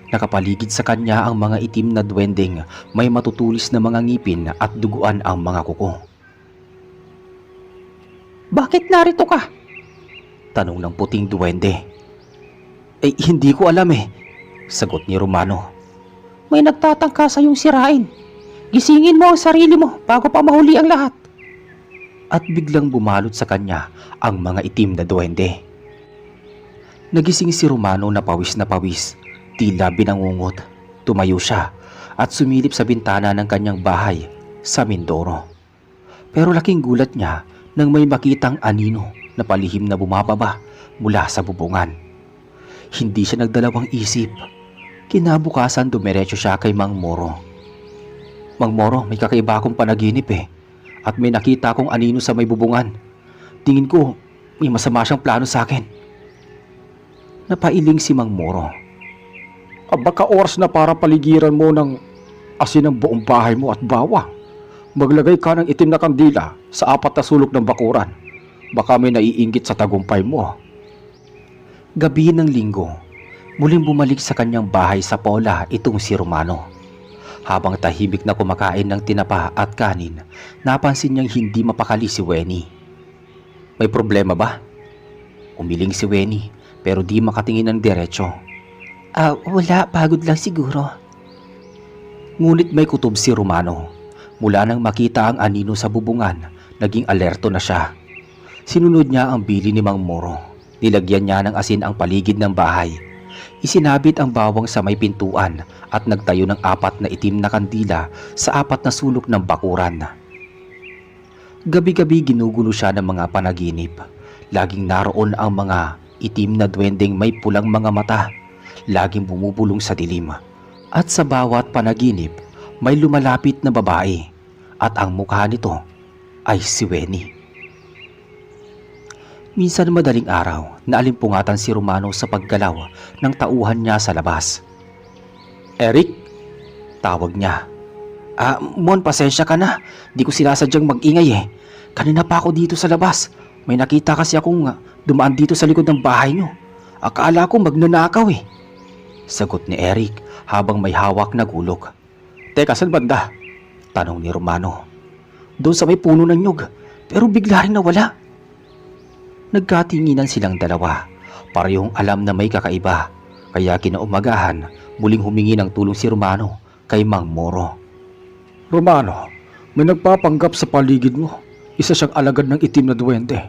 Nakapaligid sa kanya ang mga itim na duwendeng may matutulis na mga ngipin at duguan ang mga kuko. Bakit narito ka? Tanong ng puting duwende. Hindi ko alam sagot ni Romano. May nagtatangka sa iyong sirain. Gisingin mo ang sarili mo bago pa mahuli ang lahat. At biglang bumalot sa kanya ang mga itim na duwende. Nagising si Romano na pawis, tila binangungot. Tumayo siya at sumilip sa bintana ng kanyang bahay sa Mindoro. Pero laking gulat niya nang may makitang anino na palihim na bumababa mula sa bubungan. Hindi siya nagdalawang isip. Kinabukasan dumiretso siya kay Mang Moro. Mang Moro, may kakaiba akong panaginip at may nakita akong anino sa may bubungan. Tingin ko may masama siyang plano sa akin. Napailing si Mang Moro. Baka oras na para paligiran mo ng asin ang buong bahay mo at bawang. Maglagay ka ng itim na kandila sa 4 na sulok ng bakuran. Baka may naiinggit sa tagumpay mo. Gabi ng Linggo, muling bumalik sa kanyang bahay sa Pola itong si Romano. Habang tahimik na kumakain ng tinapa at kanin, napansin niyang hindi mapakali si Weni. May problema ba? Umiling si Weni pero di makatingin ng diretso. Wala, pagod lang siguro. Ngunit may kutob si Romano. Mula nang makita ang anino sa bubungan, naging alerto na siya. Sinunod niya ang bili ni Mang Moro. Nilagyan niya ng asin ang paligid ng bahay. Isinabit ang bawang sa may pintuan at nagtayo ng 4 na itim na kandila sa 4 na sulok ng bakuran. Gabi-gabi ginugulo siya ng mga panaginip. Laging naroon ang mga itim na duwendeng may pulang mga mata, laging bumubulong sa dilim. At sa bawat panaginip, may lumalapit na babae at ang mukha nito ay si Weni. Minsan madaling araw, naalimpungatan si Romano sa paggalaw ng tauhan niya sa labas. Eric? Tawag niya. Mon, pasensya ka na. Di ko sinasadyang mag-ingay Kanina pa ako dito sa labas. May nakita kasi akong dumaan dito sa likod ng bahay niyo. Akala ko magnanakaw Sagot ni Eric habang may hawak na gulok. Teka, saan banda? Tanong ni Romano. Doon sa may puno ng nyug, pero bigla rin nawala. Nagkatinginan silang dalawa. Parehong alam na may kakaiba. Kaya kinaumagahan, muling humingi ng tulong si Romano kay Mang Moro. Romano, may nagpapanggap sa paligid mo. Isa siyang alagad ng itim na duwende.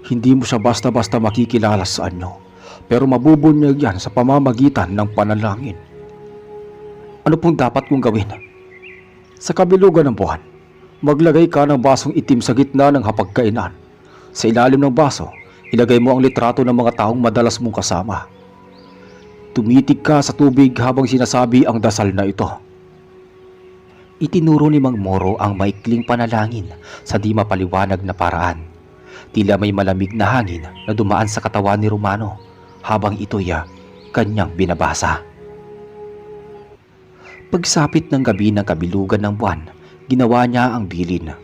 Hindi mo siya basta-basta makikilala sa anyo. Pero mabubunyag yan sa pamamagitan ng panalangin. Ano pong dapat kong gawin? Sa kabilugan ng buwan, maglagay ka ng basong itim sa gitna ng hapagkainan. Sa ilalim ng baso, ilagay mo ang litrato ng mga taong madalas mong kasama. Tumitig ka sa tubig habang sinasabi ang dasal na ito. Itinuro ni Mang Moro ang maikling panalangin sa di mapaliwanag na paraan. Tila may malamig na hangin na dumaan sa katawan ni Romano habang ito'y kanyang binabasa. Pagsapit ng gabi ng kabilugan ng buwan, ginawa niya ang bilin.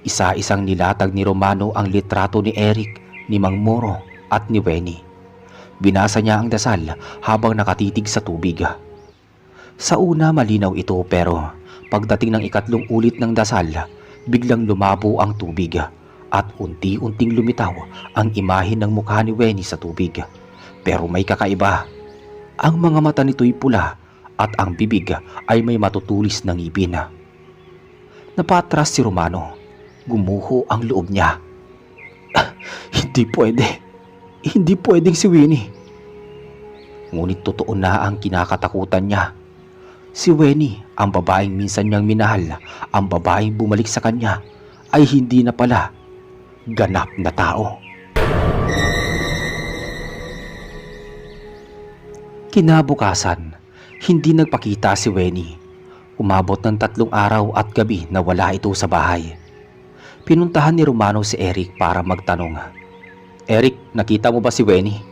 Isa-isang nilatag ni Romano ang litrato ni Eric, ni Mang Moro at ni Wenny. Binasa niya ang dasal habang nakatitig sa tubig. Sa una malinaw ito pero pagdating ng ikatlong ulit ng dasal, biglang lumabo ang tubig at unti-unting lumitaw ang imahe ng mukha ni Wenny sa tubig. Pero may kakaiba. Ang mga mata nito'y pula at ang bibig ay may matutulis na ngipin. Napatras si Romano. Gumuho ang loob niya. Hindi pwede. Hindi pwedeng si Winnie. Ngunit totoo na ang kinakatakutan niya. Si Wenny, ang babaeng minsan niyang minahal, ang babaeng bumalik sa kanya, ay hindi na pala ganap na tao. Kinabukasan, hindi nagpakita si Wenny. Umabot ng 3 araw at gabi na wala ito sa bahay. Pinuntahan ni Romano si Eric para magtanong. Eric, nakita mo ba si Wenny?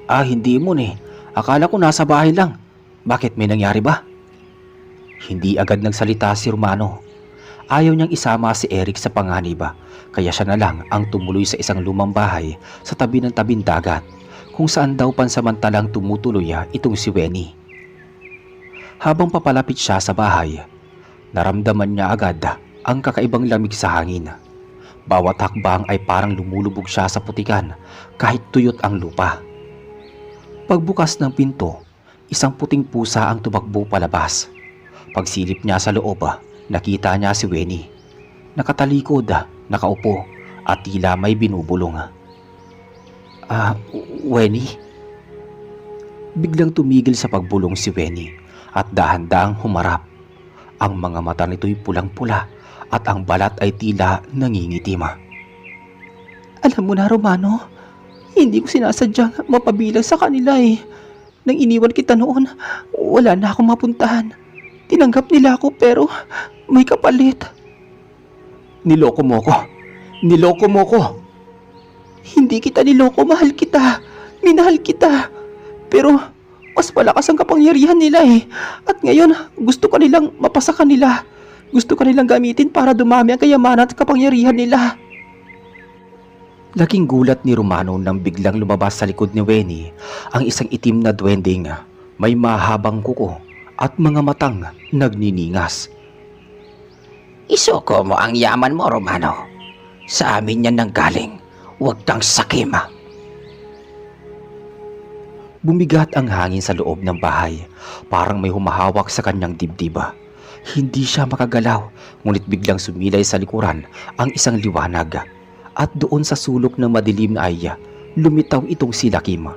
Hindi mo eh. Akala ko nasa bahay lang. Bakit, may nangyari ba? Hindi agad nagsalita si Romano. Ayaw niyang isama si Eric sa panganib, kaya siya na lang ang tumuloy sa isang lumang bahay sa tabi ng tabing dagat, kung saan daw pansamantalang tumutuloy itong si Wenny. Habang papalapit siya sa bahay, naramdaman niya agad ang kakaibang lamig sa hangin. Bawat hakbang ay parang lumulubog siya sa putikan kahit tuyot ang lupa. Pagbukas ng pinto, isang puting pusa ang tumakbo palabas. Pagsilip niya sa loob, nakita niya si Wenny. Nakatalikod, nakaupo at tila may binubulong. Wenny? Biglang tumigil sa pagbulong si Wenny at dahan-dahang humarap. Ang mga mata nito'y pulang-pula at ang balat ay tila nangingitim. Alam mo na, Romano, hindi ko sinasadyang mapabilang sa kanila eh. Nang iniwan kita noon, wala na akong mapuntahan. Tinanggap nila ako pero may kapalit. Niloko mo ko. Niloko mo ko. Hindi kita niloko, mahal kita. Minahal kita. Pero mas malakas ang kapangyarihan nila eh. At ngayon, gusto ka nilang mapasakan nila. Gusto ka nilang gamitin para dumami ang kayamanan at kapangyarihan nila. Laking gulat ni Romano nang biglang lumabas sa likod ni Wenny ang isang itim na duwending may mahabang kuko at mga matang nagniningas. Isuko mo ang yaman mo, Romano. Sa amin yan nanggaling. Huwag kang sakim. Bumigat ang hangin sa loob ng bahay. Parang may humahawak sa kanyang dibdib. Hindi siya makagalaw, ngunit biglang sumilay sa likuran ang isang liwanag. At doon sa sulok ng madilim na ay lumitaw itong si Lakim.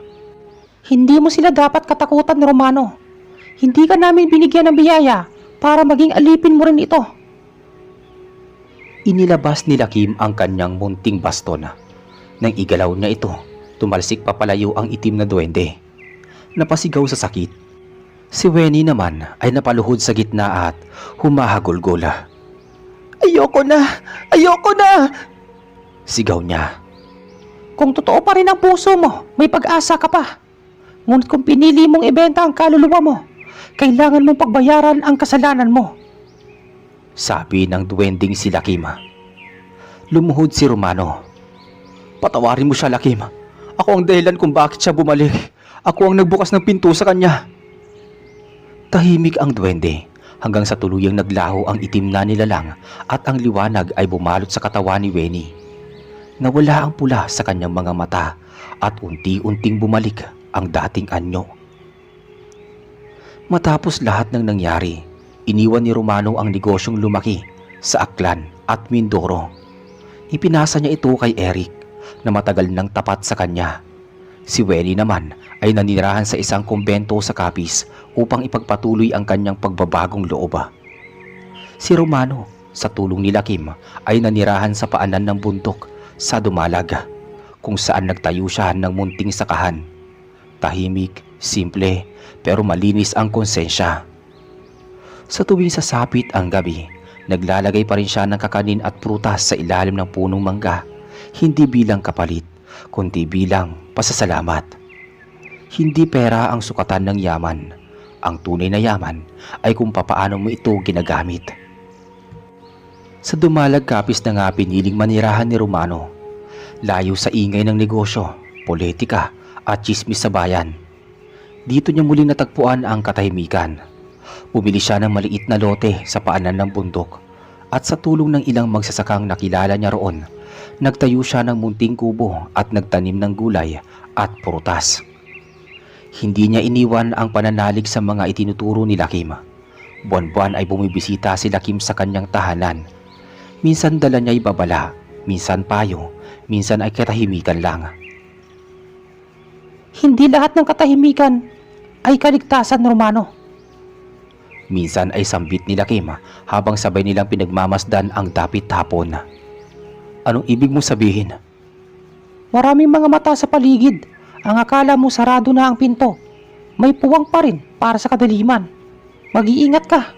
Hindi mo sila dapat katakutan, Romano. Hindi ka namin binigyan ng biyaya para maging alipin mo rin ito. Inilabas ni Lakim ang kanyang munting baston. Nang igalaw niya ito, tumalsik papalayo ang itim na duwende. Napasigaw sa sakit. Si Wenny naman ay napaluhod sa gitna at humahagulgol. Ayoko na! Ayoko na! Sigaw niya. Kung totoo pa rin ang puso mo, may pag-asa ka pa. Ngunit kung pinili mong ibenta ang kaluluwa mo, kailangan mong pagbayaran ang kasalanan mo. Sabi ng duwending si Lakim. Lumuhod si Romano. Patawarin mo siya, Lakim. Ako ang dahilan kung bakit siya bumalik. Ako ang nagbukas ng pinto sa kanya. Tahimik ang duwende hanggang sa tuluyang naglaho ang itim na nilalang at ang liwanag ay bumalot sa katawan ni Wenny. Nawala ang pula sa kanyang mga mata at unti-unting bumalik ang dating anyo. Matapos lahat ng nangyari, iniwan ni Romano ang negosyong lumaki sa Aklan at Mindoro. Ipinasa niya ito kay Eric na matagal nang tapat sa kanya. Si Wenny naman ay nanirahan sa isang kumbento sa Capiz upang ipagpatuloy ang kanyang pagbabagong loob. Si Romano, sa tulong ni Lakim, ay nanirahan sa paanan ng bundok sa Dumalag, kung saan nagtayo siya ng munting sakahan. Tahimik, simple, pero malinis ang konsensya. Sa tuwing sasapit ang gabi, naglalagay pa rin siya ng kakanin at prutas sa ilalim ng punong mangga, hindi bilang kapalit, kundi bilang pasasalamat. Hindi pera ang sukatan ng yaman. Ang tunay na yaman ay kung papaano mo ito ginagamit. Sa dumalag kapis na nga piniling manirahan ni Romano, layo sa ingay ng negosyo, politika at tsismis sa bayan. Dito niya muling natagpuan ang katahimikan. Bumili siya ng maliit na lote sa paanan ng bundok at sa tulong ng ilang magsasakang nakilala niya roon, nagtayo siya ng munting kubo at nagtanim ng gulay at prutas. Hindi niya iniwan ang pananalig sa mga itinuturo ni Lakim. Buwan-buwan ay bumibisita si Lakim sa kanyang tahanan. Minsan dala niya babala, minsan payo, minsan ay katahimikan lang. Hindi lahat ng katahimikan ay kaligtasan, Romano. Minsan ay sambit ni Lakim habang sabay nilang pinagmamasdan ang dapit hapon. Anong ibig mo sabihin? Maraming mga mata sa paligid. Ang akala mo sarado na ang pinto. May puwang pa rin para sa kadaliman. Mag-iingat ka.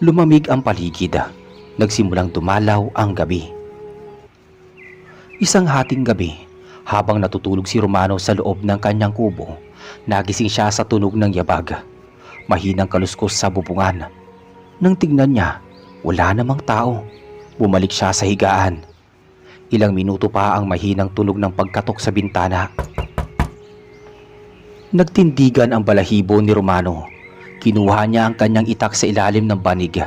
Lumamig ang paligid. Nagsimulang dumalaw ang gabi. Isang hating gabi, habang natutulog si Romano sa loob ng kanyang kubo, nagising siya sa tunog ng yabag. Mahinang kaluskos sa bubungan. Nang tignan niya, wala namang tao. Bumalik siya sa higaan. Ilang minuto pa ang mahinang tunog ng pagkatok sa bintana. Nagtindigan ang balahibo ni Romano. Kinuha niya ang kanyang itak sa ilalim ng banig.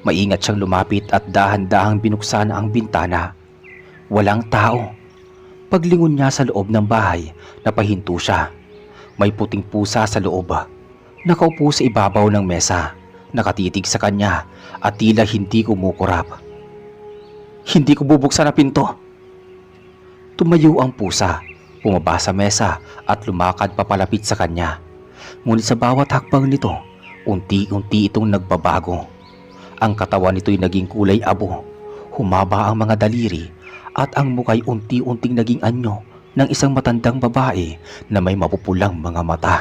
Maingat siyang lumapit at dahan-dahang binuksan ang bintana. Walang tao. Paglingon niya sa loob ng bahay, napahinto siya. May puting pusa sa loob. Nakaupo sa ibabaw ng mesa, nakatitig sa kanya at tila hindi kumukurap. Hindi ko bubuksan ang pinto. Tumayo ang pusa, bumaba sa mesa at lumakad papalapit sa kanya. Ngunit sa bawat hakbang nito, unti-unti itong nagbabago. Ang katawan nito'y naging kulay abo, humaba ang mga daliri at ang muka'y unti-unting naging anyo ng isang matandang babae na may mapupulang mga mata.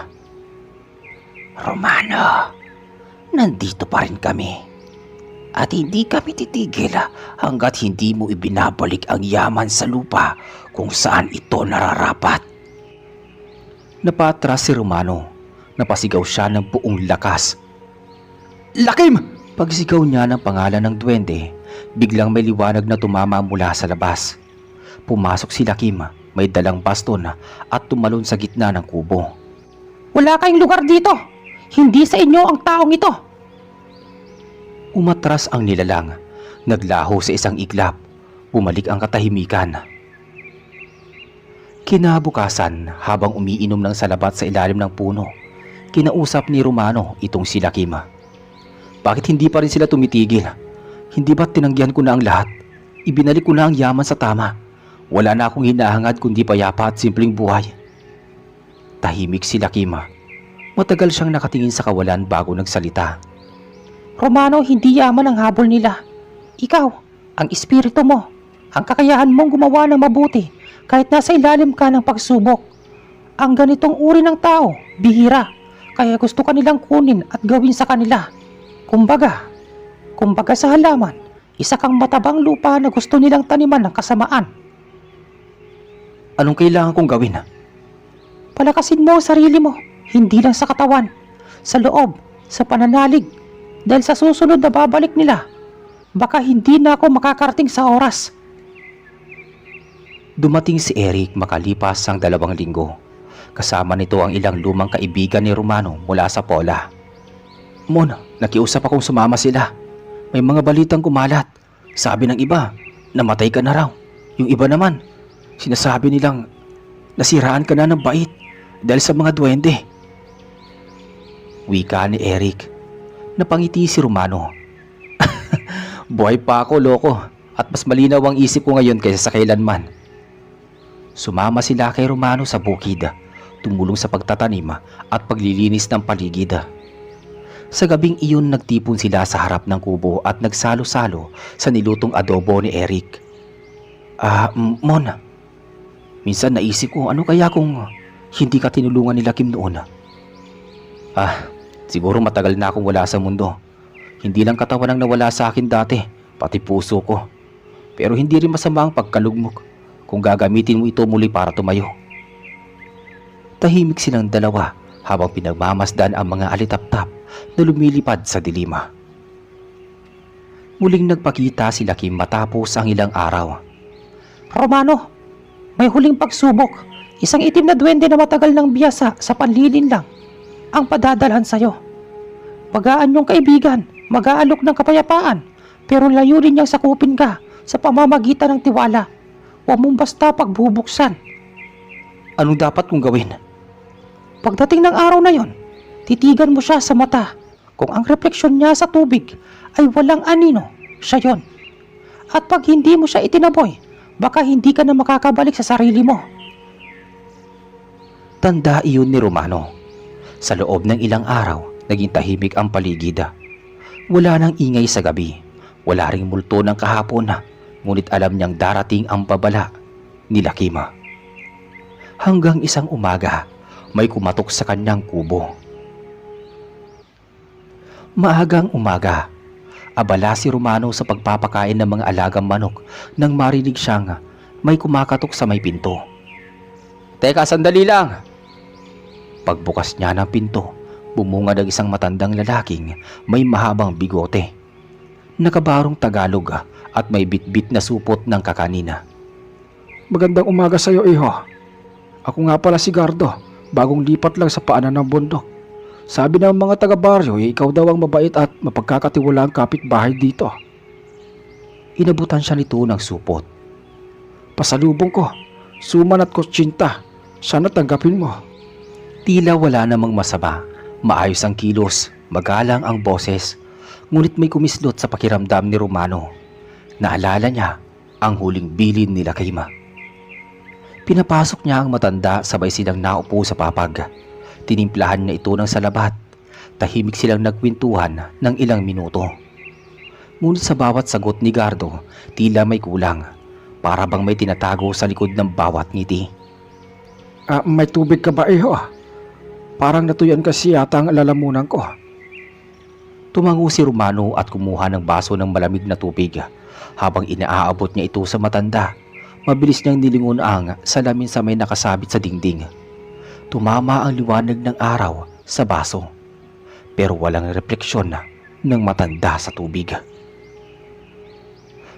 Romano, nandito pa rin kami. At hindi kami titigil hanggat hindi mo ibinabalik ang yaman sa lupa kung saan ito nararapat. Napatras si Romano. Napasigaw siya ng buong lakas. Lakim! Pagsigaw niya ng pangalan ng duwende, biglang may liwanag na tumama mula sa labas. Pumasok si Lakim, may dalang baston at tumalon sa gitna ng kubo. Wala kayong lugar dito. Hindi sa inyo ang taong ito. Umatras ang nilalang, naglaho sa isang iglap, bumalik ang katahimikan. Kinabukasan, habang umiinom ng salabat sa ilalim ng puno, kinausap ni Romano itong si Lakim. Bakit hindi pa rin sila tumitigil? Hindi ba't tinanggihan ko na ang lahat? Ibinalik ko na ang yaman sa tama. Wala na akong hinahangad kundi payapa at simpleng buhay. Tahimik si Lakim. Matagal siyang nakatingin sa kawalan bago nagsalita. Romano, hindi yaman ang habol nila. Ikaw, ang espiritu mo, ang kakayahan mong gumawa ng mabuti kahit nasa ilalim ka ng pagsubok. Ang ganitong uri ng tao, bihira, kaya gusto kanilang kunin at gawin sa kanila. Kumbaga sa halaman, isa kang matabang lupa na gusto nilang taniman ng kasamaan. Anong kailangan kong gawin? Palakasin mo ang sarili mo, hindi lang sa katawan, sa loob, sa pananalig. Dahil sa susunod na babalik nila, baka hindi na ako makakarating sa oras. Dumating si Eric makalipas ang 2 linggo. Kasama nito ang ilang lumang kaibigan ni Romano mula sa Pola. Mon, nakiusap akong sumama sila. May mga balitang kumalat. Sabi ng iba, namatay ka na raw. Yung iba naman, sinasabi nilang nasiraan ka na ng bait dahil sa mga duwende. Wika ni Eric. Napangiti si Romano. Buhay pa ako, loko, at mas malinaw ang isip ko ngayon kaysa sa kailanman. Sumama sila kay Romano sa bukid, tumulong sa pagtatanim at paglilinis ng paligid. Sa gabing iyon nagtipon sila sa harap ng kubo at nagsalo-salo sa nilutong adobo ni Eric. Mon, minsan naisip ko ano kaya kung hindi ka tinulungan nila Kim noon. Siguro matagal na akong wala sa mundo. Hindi lang katawan ang nawala sa akin dati, pati puso ko. Pero hindi rin masama ang pagkalugmok kung gagamitin mo ito muli para tumayo. Tahimik silang dalawa habang pinagmamasdan ang mga alitaptap na lumilipad sa dilima. Muling nagpakita sila Kim matapos ang ilang araw. Romano, may huling pagsubok. Isang itim na duwende na matagal ng biyasa sa panlilin lang ang padadalhan sa'yo. Pagaan yung kaibigan, mag-aalok ng kapayapaan, pero layunin niyang sakupin ka sa pamamagitan ng tiwala. Huwag mong basta pagbubuksan. Anong dapat kong gawin? Pagdating ng araw na yon, titigan mo siya sa mata. Kung ang refleksyon niya sa tubig ay walang anino, siya yon. At pag hindi mo siya itinaboy, baka hindi ka na makakabalik sa sarili mo. Tanda iyon ni Romano. Sa loob ng ilang araw, naging tahimik ang paligid. Wala nang ingay sa gabi. Wala ring multo ng kahapon. Ngunit alam niyang darating ang babala ni Kima. Hanggang isang umaga, may kumatok sa kanyang kubo. Maagang umaga, abala si Romano sa pagpapakain ng mga alagang manok nang marinig siyang may kumakatok sa may pinto. Teka, sandali lang! Pagbukas niya ng pinto, bumungad ang isang matandang lalaking may mahabang bigote. Nakabarong Tagalog at may bitbit na supot ng kakanina. Magandang umaga sa iyo, iho. Ako nga pala si Gardo, bagong lipat lang sa paanan ng bundok. Sabi ng mga taga-baryo, ikaw daw ang mabait at mapagkakatiwalaang kapitbahay dito. Inabutan siya nito ng supot. Pasalubong ko, suman at kutsinta. Sana tanggapin mo. Tila wala namang masama, maayos ang kilos, magalang ang boses, ngunit may kumislot sa pakiramdam ni Romano. Naalala niya ang huling bilin nila Kima. Pinapasok niya ang matanda sabay silang naupo sa papag. Tinimplahan niya ito ng salabat. Tahimik silang nagkwentuhan ng ilang minuto. Ngunit sa bawat sagot ni Gardo, tila may kulang. Para bang may tinatago sa likod ng bawat ngiti. May tubig ka ba, iho? Parang natuyan kasi yata ang lalamunan ko. Tumango si Romano at kumuha ng baso ng malamig na tubig. Habang inaaabot niya ito sa matanda, mabilis niyang nilingon ang salamin sa may nakasabit sa dingding. Tumama ang liwanag ng araw sa baso, pero walang refleksyon ng matanda sa tubig.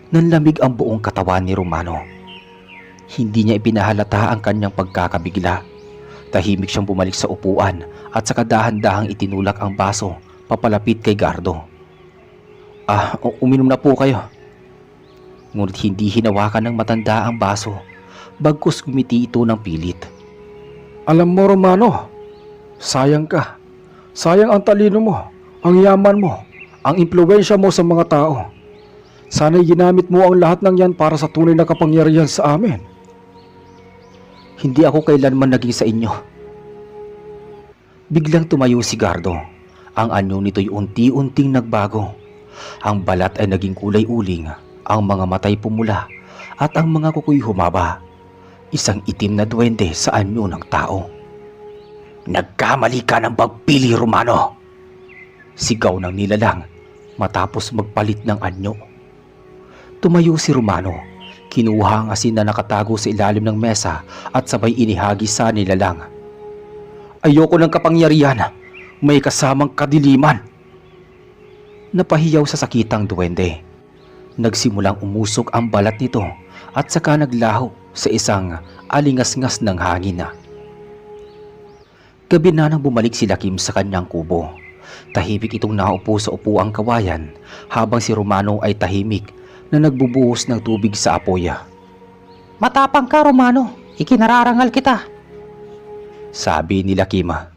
Nanlamig ang buong katawan ni Romano. Hindi niya ipinahalata ang kanyang pagkakabigla. Tahimik siyang bumalik sa upuan at saka dahan-dahang itinulak ang baso papalapit kay Gardo. Uminom na po kayo. Ngunit hindi hinawakan ng matanda ang baso, bagkus gumiti ito ng pilit. Alam mo, Romano, sayang ka. Sayang ang talino mo, ang yaman mo, ang impluwensya mo sa mga tao. Sana'y ginamit mo ang lahat ng yan para sa tunay na kapangyarihan sa amin. Hindi ako kailanman naging sa inyo. Biglang tumayo si Gardo. Ang anyo nito'y unti-unting nagbago. Ang balat ay naging kulay uling, ang mga matay pumula, at ang mga kuko'y humaba. Isang itim na duwende sa anyo ng tao. Nagkamali ka ng pagpili, Romano! Sigaw ng nilalang matapos magpalit ng anyo. Tumayo si Romano. Kinuha ang asin na nakatago sa ilalim ng mesa at sabay inihagi sa nilalang. Ayoko ng kapangyarihan, may kasamang kadiliman. Napahiyaw sa sakitang duwende. Nagsimulang umusok ang balat nito at saka naglaho sa isang alingas-ngas ng hangin. Gabi na nang bumalik sila Kim sa kanyang kubo. Tahimik itong naupo sa upuang kawayan habang si Romano ay tahimik na nagbubuhos ng tubig sa apoy. Matapang ka, Romano. Ikinararangal kita. Sabi nila Kima.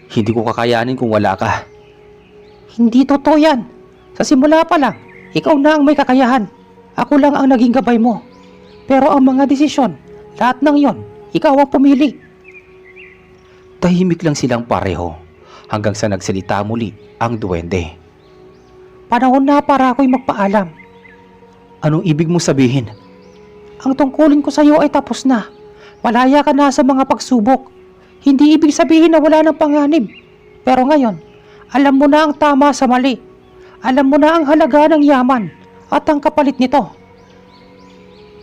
Hindi ko kakayanin kung wala ka. Hindi totoo yan. Sa simula pa lang, ikaw na ang may kakayahan. Ako lang ang naging gabay mo. Pero ang mga desisyon, lahat ng yon, ikaw ang pumili. Tahimik lang silang pareho hanggang sa nagsalita muli ang duwende. Panahon na para ako'y magpaalam. Anong ibig mo sabihin? Ang tungkulin ko sa iyo ay tapos na. Malaya ka na sa mga pagsubok. Hindi ibig sabihin na wala ng panganib. Pero ngayon, Alam mo na ang tama sa mali. Alam mo na ang halaga ng yaman at ang kapalit nito.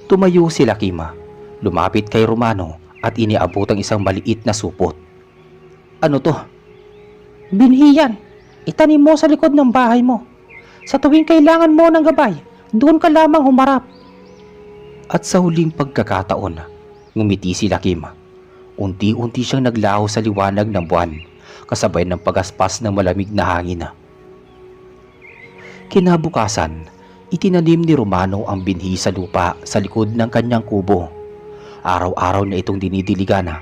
Tumayo si Lakima, lumapit kay Romano at iniabot ang isang maliit na supot. Ano to? Binhi yan. Itanim mo sa likod ng bahay mo. Sa tuwing kailangan mo ng gabay, doon ka lamang humarap. At sa huling pagkakataon, ngumiti si Lakim. Unti-unti siyang naglaho sa liwanag ng buwan, kasabay ng pagaspas ng malamig na hangin. Kinabukasan, itinanim ni Romano ang binhi sa lupa sa likod ng kanyang kubo. Araw-araw na itong dinidiligan.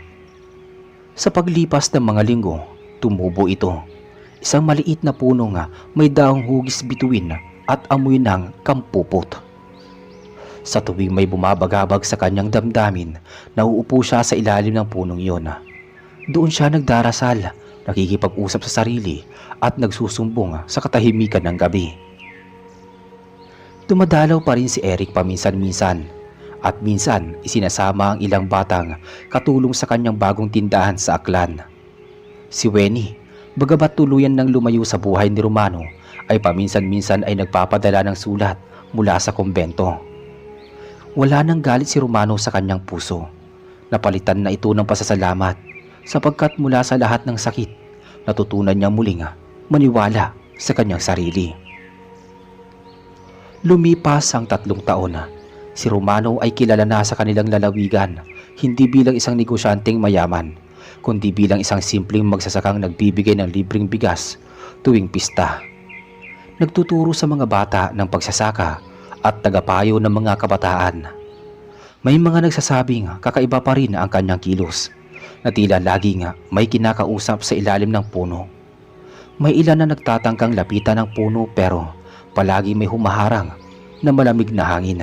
Sa paglipas ng mga linggo, tumubo ito. Isang maliit na puno nga may daong hugis bituin at amoy ng kampupot. Sa tuwing may bumabagabag sa kanyang damdamin, nauupo siya sa ilalim ng punong iyon. Doon siya nagdarasal, nakikipag-usap sa sarili at nagsusumbong sa katahimikan ng gabi. Dumadalaw pa rin si Eric paminsan-minsan at minsan isinasama ang ilang batang katulong sa kanyang bagong tindahan sa Aklan. Si Weni, bagamat tuluyan ng lumayo sa buhay ni Romano, ay paminsan-minsan ay nagpapadala ng sulat mula sa kumbento. Wala nang galit si Romano sa kanyang puso. Napalitan na ito ng pasasalamat sapagkat mula sa lahat ng sakit, natutunan niyang muling maniwala sa kanyang sarili. Lumipas ang 3 taon. Si Romano ay kilala na sa kanilang lalawigan, hindi bilang isang negosyanteng mayaman, kundi bilang isang simpleng magsasakang nagbibigay ng libreng bigas tuwing pista. Nagtuturo sa mga bata ng pagsasaka at tagapayo ng mga kabataan. May mga nagsasabing kakaiba pa rin ang kanyang kilos, na tila laging may kinakausap sa ilalim ng puno. May ilan na nagtatangkang lapitan ng puno pero palagi may humaharang na malamig na hangin.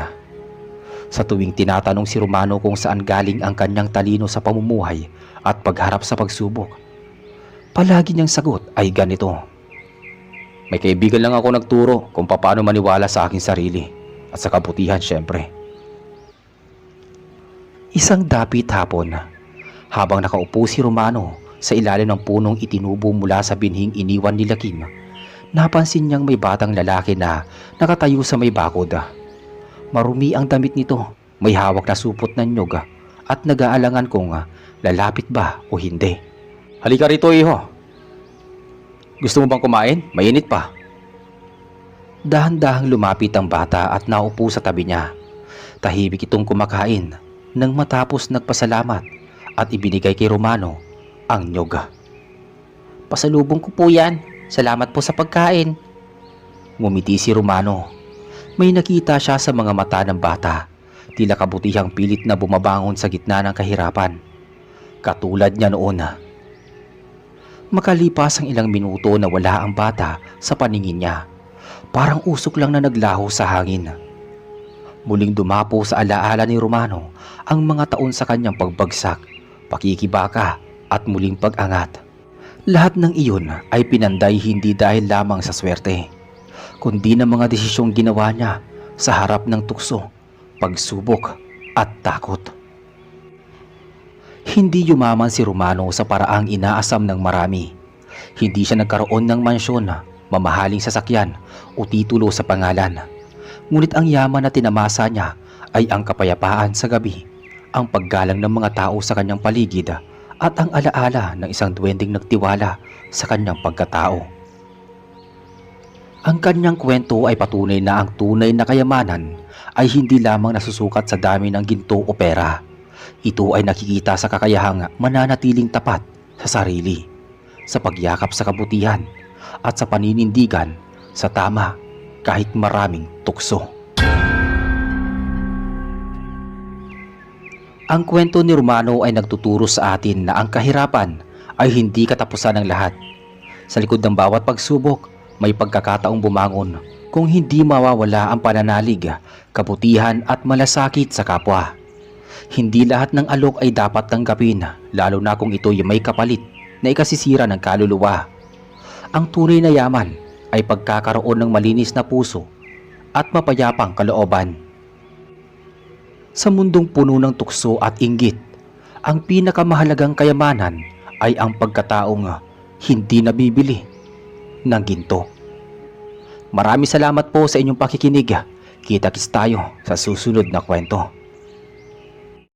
Sa tuwing tinatanong si Romano kung saan galing ang kanyang talino sa pamumuhay at pagharap sa pagsubok, palagi niyang sagot ay ganito: may kaibigan lang ako nagturo kung paano maniwala sa aking sarili at sa kabutihan syempre. Isang dapit hapon, habang nakaupo si Romano sa ilalim ng punong itinubo mula sa binhing iniwan ni Lakim, napansin niyang may batang lalaki na nakatayo sa may bakod. Marumi ang damit nito, may hawak na supot ng nyog at nag-aalangan kung lalapit ba o hindi. Halika rito, iho. Gusto mo bang kumain? Mainit pa. Dahan-dahang lumapit ang bata at naupo sa tabi niya. Tahimik itong kumakain nang matapos nagpasalamat at ibinigay kay Romano ang nyog. Pasalubong ko po yan. Salamat po sa pagkain. Ngumiti si Romano. May nakita siya sa mga mata ng bata, tila kabutihang pilit na bumabangon sa gitna ng kahirapan. Katulad niya noon. Makalipas ang ilang minuto na wala ang bata sa paningin niya, parang usok lang na naglaho sa hangin. Muling dumapo sa alaala ni Romano ang mga taon sa kanyang pagbagsak, pakikibaka at muling pag-angat. Lahat ng iyon ay pinanday hindi dahil lamang sa swerte, kundi ng mga desisyong ginawa niya sa harap ng tukso, pagsubok at takot. Hindi yumaman si Romano sa paraang inaasam ng marami. Hindi siya nagkaroon ng mansyon, mamahaling sasakyan o titulo sa pangalan. Ngunit ang yaman na tinamasa niya ay ang kapayapaan sa gabi, ang paggalang ng mga tao sa kanyang paligid at ang alaala ng isang duwending nagtiwala sa kanyang pagkatao. Ang kanyang kwento ay patunay na ang tunay na kayamanan ay hindi lamang nasusukat sa dami ng ginto o pera. Ito ay nakikita sa kakayahang mananatiling tapat sa sarili, sa pagyakap sa kabutihan at sa paninindigan sa tama kahit maraming tukso. Ang kwento ni Romano ay nagtuturo sa atin na ang kahirapan ay hindi katapusan ng lahat. Sa likod ng bawat pagsubok, may pagkakataong bumangon kung hindi mawawala ang pananalig, kabutihan at malasakit sa kapwa. Hindi lahat ng alok ay dapat tanggapin, lalo na kung ito ay may kapalit na ikasisira ng kaluluwa. Ang tunay na yaman ay pagkakaroon ng malinis na puso at mapayapang kalooban. Sa mundong puno ng tukso at inggit, ang pinakamahalagang kayamanan ay ang pagkataong hindi nabibili. ng ginto. Maraming salamat po sa inyong pakikinig. Kita-kits tayo sa susunod na kwento.